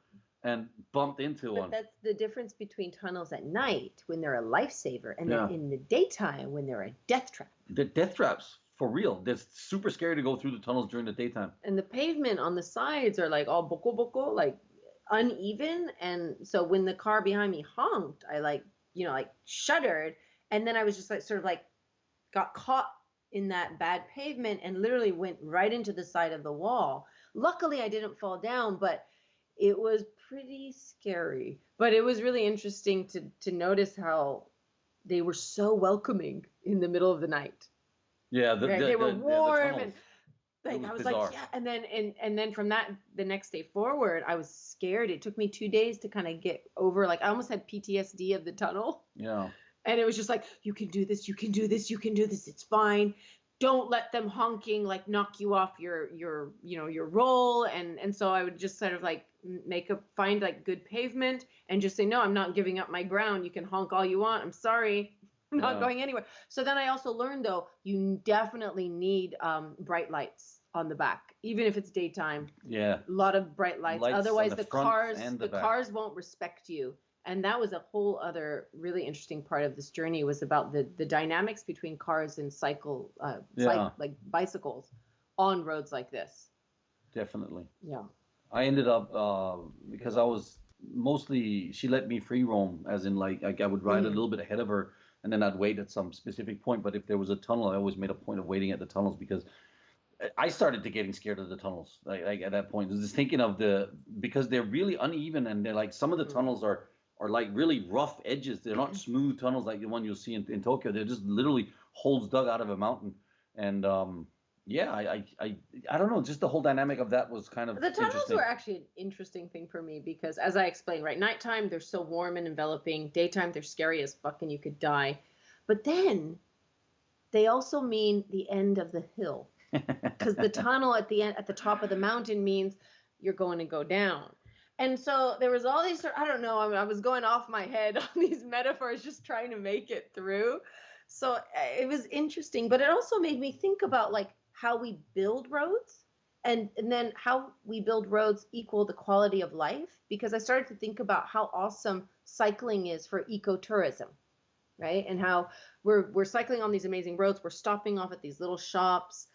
and bumped into one. But that's the difference between tunnels at night when they're a lifesaver and then in the daytime when they're a death trap. The death traps, for real. It's super scary to go through the tunnels during the daytime. And the pavement on the sides are like all boko, like uneven. And so when the car behind me honked, I like shuddered. And then I was just like sort of like got caught in that bad pavement and literally went right into the side of the wall. Luckily, I didn't fall down, but it was pretty scary. But it was really interesting to notice how they were so welcoming in the middle of the night. Yeah, they were warm and like I was bizarre. like, yeah, and then from that the next day forward, I was scared. It took me 2 days to kind of get over. Like I almost had PTSD of the tunnel. Yeah. And it was just like, you can do this, you can do this, you can do this. It's fine. don't let them honking like knock you off your your roll. And so I would just sort of like find like good pavement and just say, no, I'm not giving up my ground. You can honk all you want. I'm sorry. I'm not going anywhere. So then I also learned, though, you definitely need bright lights on the back, even if it's daytime. Yeah. A lot of bright lights. Otherwise the cars won't respect you. And that was a whole other really interesting part of this journey, was about the dynamics between cars and like bicycles on roads like this. Definitely. Yeah. I ended up because I was mostly, she let me free roam, as in like I would ride a little bit ahead of her, and then I'd wait at some specific point. But if there was a tunnel, I always made a point of waiting at the tunnels, because I started to getting scared of the tunnels. Like at that point, just thinking of because they're really uneven, and they're like, some of the tunnels are like really rough edges. They're not smooth tunnels like the one you'll see in Tokyo. They're just literally holes dug out of a mountain. And yeah, I don't know. Just the whole dynamic of that was kind of the tunnels were actually an interesting thing for me, because as I explained, right, nighttime they're so warm and enveloping. Daytime they're scary as fuck and you could die. But then they also mean the end of the hill, because the tunnel at the top of the mountain means you're going to go down. And so there was all these, I don't know, I was going off my head on these metaphors, just trying to make it through. So it was interesting, but it also made me think about like how we build roads, and then how we build roads equal the quality of life, because I started to think about how awesome cycling is for ecotourism, right? And how we're cycling on these amazing roads, we're stopping off at these little shops.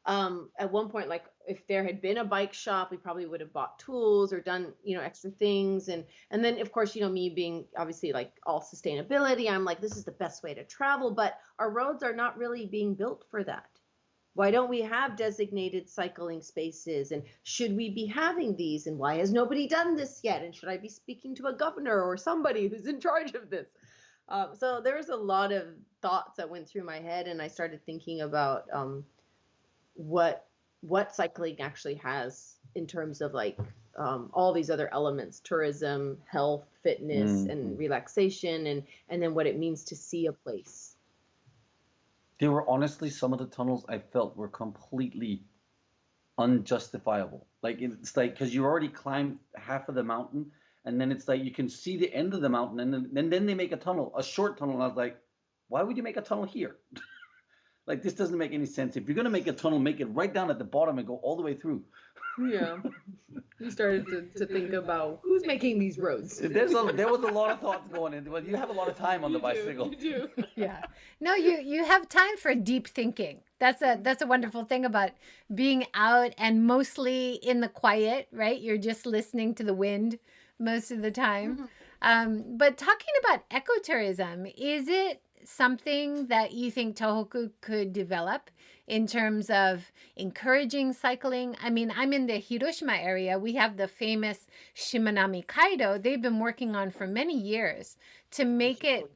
At one point, like if there had been a bike shop, we probably would have bought tools or done, extra things. And then of course, me being obviously like all sustainability, I'm like, this is the best way to travel, but our roads are not really being built for that. Why don't we have designated cycling spaces? And should we be having these? And why has nobody done this yet? And should I be speaking to a governor or somebody who's in charge of this? So there was a lot of thoughts that went through my head, and I started thinking about what cycling actually has in terms of like all these other elements: tourism, health, fitness, and relaxation, and then what it means to see a place. There were honestly some of the tunnels I felt were completely unjustifiable. Like it's like, because you already climbed half of the mountain, and then it's like you can see the end of the mountain, and then they make a short tunnel, and I was like, why would you make a tunnel here? Like, this doesn't make any sense. If you're going to make a tunnel, make it right down at the bottom and go all the way through. Yeah. You started to think about who's making these roads. There was a lot of thoughts going in. Well, you have a lot of time on the bicycle. You do. Yeah. No, you have time for deep thinking. That's a wonderful thing about being out and mostly in the quiet, right? You're just listening to the wind most of the time. But talking about ecotourism, is it something that you think Tohoku could develop in terms of encouraging cycling? I mean, I'm in the Hiroshima area. We have the famous Shimanami Kaido. They've been working on for many years to make it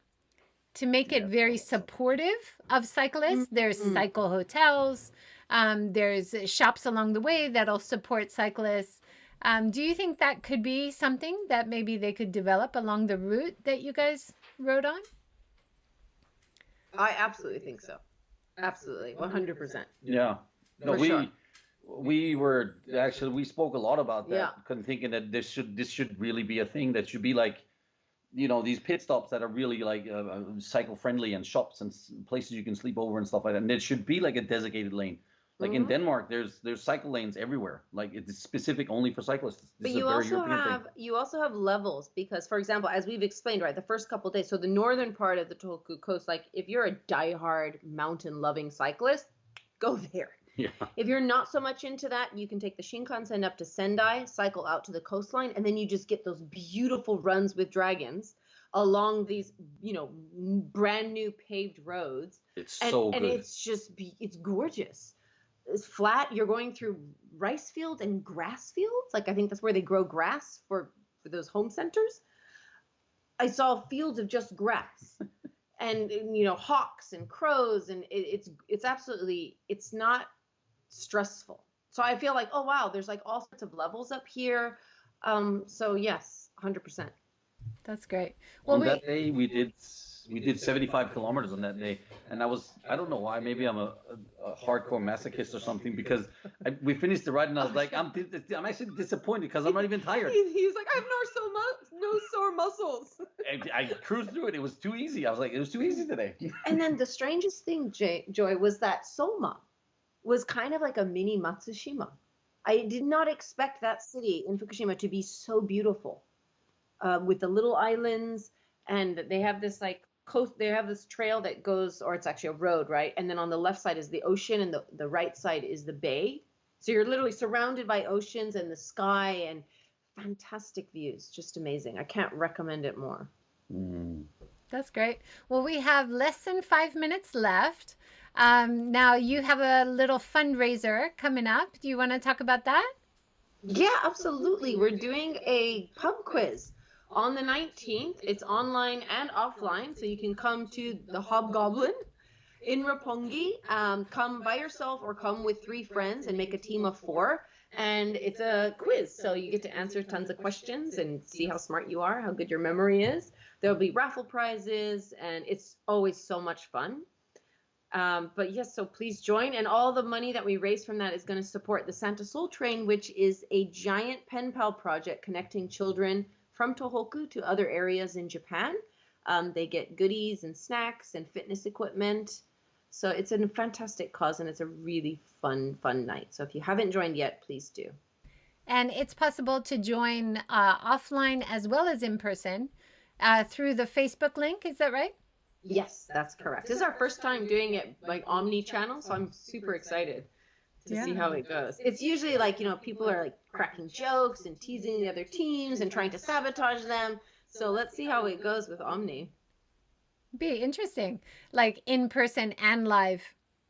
very supportive of cyclists. There's cycle hotels. There's shops along the way that'll support cyclists. Do you think that could be something that maybe they could develop along the route that you guys rode on? I absolutely think so. Absolutely. 100%. Yeah. No, we spoke a lot about that. Yeah. Thinking that this should really be a thing that should be like, these pit stops that are really like cycle friendly, and shops and places you can sleep over and stuff like that. And it should be like a designated lane. Like in Denmark, there's cycle lanes everywhere. Like it's specific only for cyclists. But you also have levels, because, for example, as we've explained, right, the first couple of days, so the northern part of the Tohoku coast, like if you're a diehard mountain loving cyclist, go there. Yeah. If you're not so much into that, you can take the Shinkansen up to Sendai, cycle out to the coastline, and then you just get those beautiful runs with dragons along these, brand new paved roads. It's so good. And it's gorgeous. It's flat. You're going through rice fields and grass fields. Like I think that's where they grow grass for those home centers. I saw fields of just grass, and hawks and crows, and it's absolutely, it's not stressful. So I feel like, oh wow, there's like all sorts of levels up here. So yes, 100%. That's great. Well, On that day, we did 75 kilometers on that day, and I don't know why. Maybe I'm a hardcore masochist or something because we finished the ride and I was like, I'm actually disappointed because I'm not even tired. He's like, I have no sore muscles. I cruised through it. It was too easy. I was like, it was too easy today. And then the strangest thing, Joy, was that Soma was kind of like a mini Matsushima. I did not expect that city in Fukushima to be so beautiful, with the little islands, and they have this like coast. They have this trail that goes, or it's actually a road, right? And then on the left side is the ocean, and the right side is the bay. So you're literally surrounded by oceans and the sky and fantastic views. Just amazing. I can't recommend it more. Mm. That's great. Well, we have less than 5 minutes left. Now you have a little fundraiser coming up. Do you want to talk about that? Yeah, absolutely. We're doing a pub quiz on the 19th. It's online and offline, so you can come to the Hobgoblin in Roppongi. Come by yourself or come with 3 friends and make a team of 4. And it's a quiz, so you get to answer tons of questions and see how smart you are, how good your memory is. There'll be raffle prizes, and it's always so much fun. But yes, so please join. And all the money that we raise from that is going to support the Santa Soul Train, which is a giant pen pal project connecting children from Tohoku to other areas in Japan. They get goodies and snacks and fitness equipment. So it's a fantastic cause, and it's a really fun night. So if you haven't joined yet, please do. And it's possible to join offline as well as in person through the Facebook link. Is that right? Yes, that's correct. This is our first time doing it like omni-channel, so I'm super excited to see how it goes. It's usually like, people are like cracking jokes and teasing the other teams and trying to sabotage them. So let's see how it goes with Omni. Be interesting, like in person and live,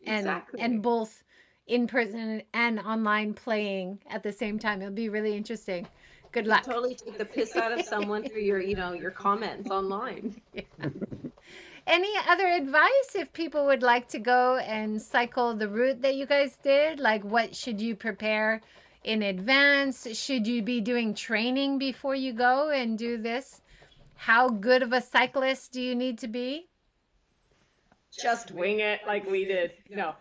and both in person and online playing at the same time. It'll be really interesting. Good luck. Totally take the piss out of someone through your comments online. Yeah. Any other advice if people would like to go and cycle the route that you guys did? Like, what should you prepare in advance? Should you be doing training before you go and do this? How good of a cyclist do you need to be? Just wing it like we did. No,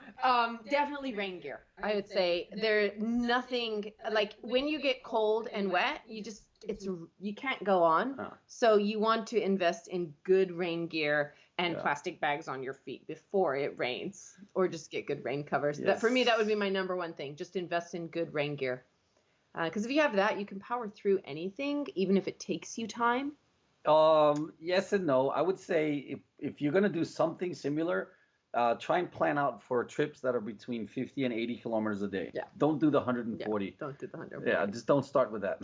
definitely rain gear. I would say there's nothing like when you get cold and wet, you can't go on. Oh. So you want to invest in good rain gear and plastic bags on your feet before it rains, or just get good rain covers. Yes. That for me, that would be my number one thing. Just invest in good rain gear, because if you have that, you can power through anything, even if it takes you time. Yes and no. I would say if you're gonna do something similar, try and plan out for trips that are between 50 and 80 kilometers a day. Yeah. Don't do the 140. Yeah, don't do the 140. Yeah, just don't start with that.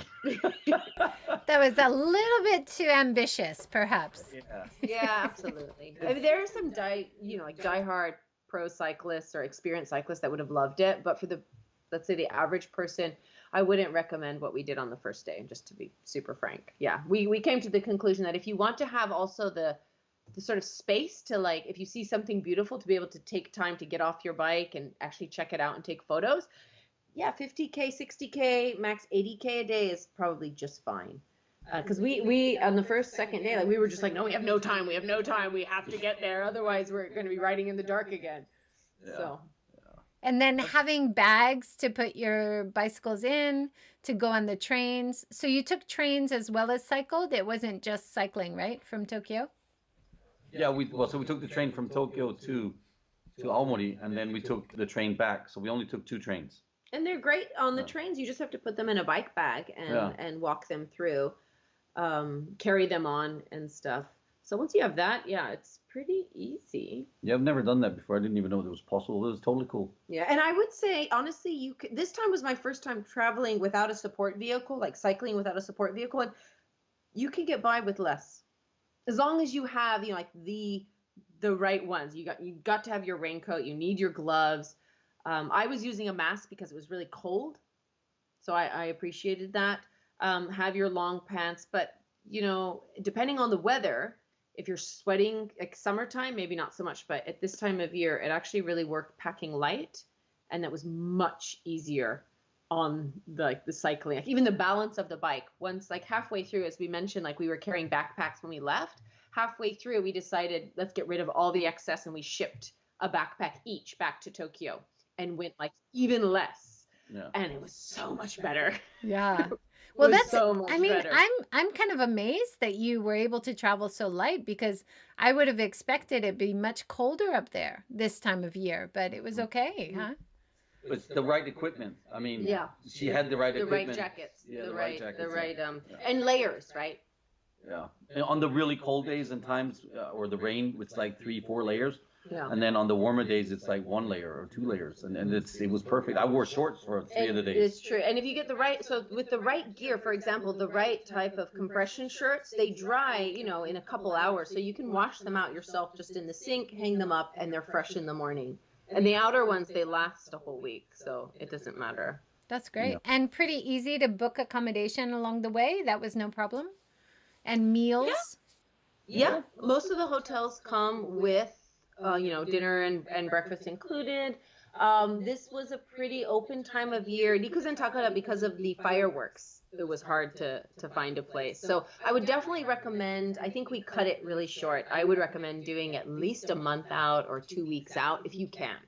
That was a little bit too ambitious, perhaps. Yeah. Yeah, absolutely. I mean, there are some diehard pro cyclists or experienced cyclists that would have loved it, but for let's say the average person, I wouldn't recommend what we did on the first day, just to be super frank. Yeah, we came to the conclusion that if you want to have also the sort of space to, like, if you see something beautiful, to be able to take time to get off your bike and actually check it out and take photos, 50K, 60K, max 80K a day is probably just fine. Because we on the second day, like, we were just like, no, we have no time, we have to get there, otherwise we're going to be riding in the dark again. Yeah. So. And then having bags to put your bicycles in, to go on the trains. So you took trains as well as cycled? It wasn't just cycling, right, from Tokyo? Yeah, so we took the train from Tokyo to Aomori, and then we took the train back. So we only took 2 trains. And they're great on the trains. You just have to put them in a bike bag and walk them through, carry them on and stuff. So once you have that, it's pretty easy. Yeah, I've never done that before. I didn't even know that was possible. It was totally cool. Yeah, and I would say, honestly, this time was my first time traveling without a support vehicle, like cycling without a support vehicle, and you can get by with less. As long as you have, like the right ones. You got to have your raincoat, you need your gloves. I was using a mask because it was really cold, so I appreciated that. Have your long pants, but depending on the weather, if you're sweating, like summertime, maybe not so much, but at this time of year, it actually really worked packing light, and that was much easier on the cycling, like even the balance of the bike. Once like halfway through, as we mentioned, like we were carrying backpacks when we left. Halfway through, we decided let's get rid of all the excess, and we shipped a backpack each back to Tokyo and went like even less. Yeah. And it was so much better. Yeah. It Well, was that's, so much I mean, better. I'm kind of amazed that you were able to travel so light, because I would have expected it be much colder up there this time of year, but it was okay, huh? It's the right equipment. I mean, Yeah. she had the right The equipment. right jackets. Yeah, the right jackets. the right Yeah. and layers, right? Yeah. And on the really cold days and times, or the rain, it's like 3-4 layers. Yeah. And then on the warmer days, it's like 1 layer or 2 layers, and it was perfect. I wore shorts for 3 of the days. It's true. And if you get the right, so with the right gear, for example, the right type of compression shirts, they dry, in a couple hours. So you can wash them out yourself just in the sink, hang them up, and they're fresh in the morning. And the outer ones, they last a whole week, so it doesn't matter. That's great. Yeah. And pretty easy to book accommodation along the way. That was no problem. And meals. Yeah, most of the hotels come with, dinner and breakfast included. This was a pretty open time of year. Rikuzen Takara, because of the fireworks, it was hard to find a place. So I would definitely recommend, I think we cut it really short. I would recommend doing at least a month out or 2 weeks out if you can,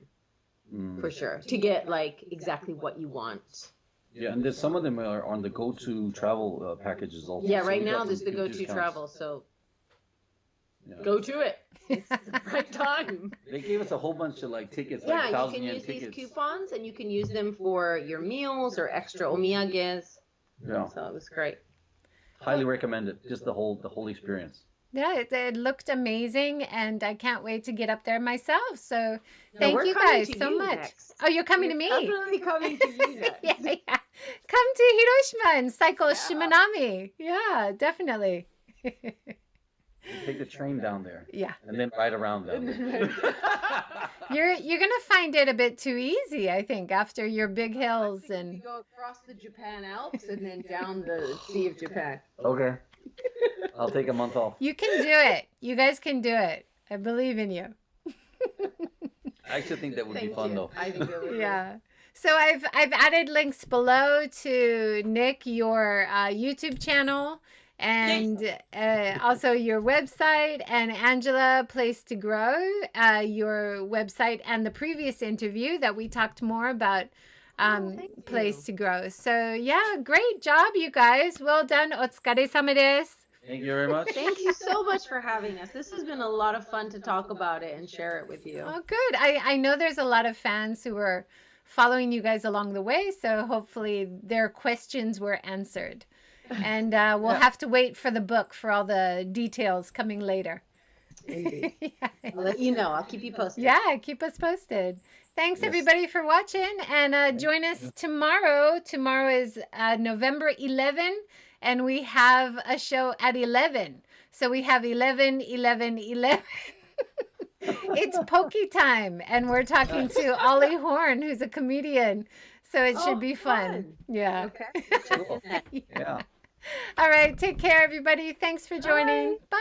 for sure, to get like exactly what you want. Yeah, and there's some of them are on the go-to travel packages also. Yeah, So right we got now some there's the good go-to discounts. travel, so Yeah. go to it. It's the right time. They gave us a whole bunch of like tickets, Yeah, like you 1,000 can yen use tickets. these coupons, and you can use them for your meals or extra omiyages. Yeah, So it was great. highly recommend it. Just the whole experience. Yeah, it looked amazing, and I can't wait to get up there myself. So thank we're you coming guys to so you much. next. Oh, you're coming We're to me? Definitely coming to you next. Yeah. Come to Hiroshima and cycle Yeah. Shimanami. Yeah, definitely. Take the train down there Yeah. and then ride around down there. You're gonna find it a bit too easy, I think, after your big hills We and go across the Japan Alps and then down the Sea of Japan. Okay. I'll take a month off. you can do it. You guys can do it. I believe in you. I actually think that would be Thank fun you. though. I think it would be. Yeah. So I've added links below to Nick, your YouTube channel, and also your website, and Angela, Place to Grow, your website, and the previous interview that we talked more about Thank Place you. to Grow. So yeah, great job, you guys. Well done. Otsukare-sama desu. Thank you very much. Thank you so much for having us. This has been a lot of fun to talk about it and share it with you. Oh, good. I know there's a lot of fans who are following you guys along the way, so hopefully their questions were answered. And we'll have to wait for the book for all the details coming later. Indeed. Yeah. I'll let you know. I'll keep you posted. Yeah, keep us posted. Thanks, Yes. everybody, for watching. And join us tomorrow. Tomorrow is November 11, and we have a show at 11. So we have 11, 11, 11. It's pokey time, and we're talking to Ollie Horn, who's a comedian. So it should be fun. Yeah. Okay. Cool. Yeah. All right. Take care, everybody. Thanks for joining. Bye.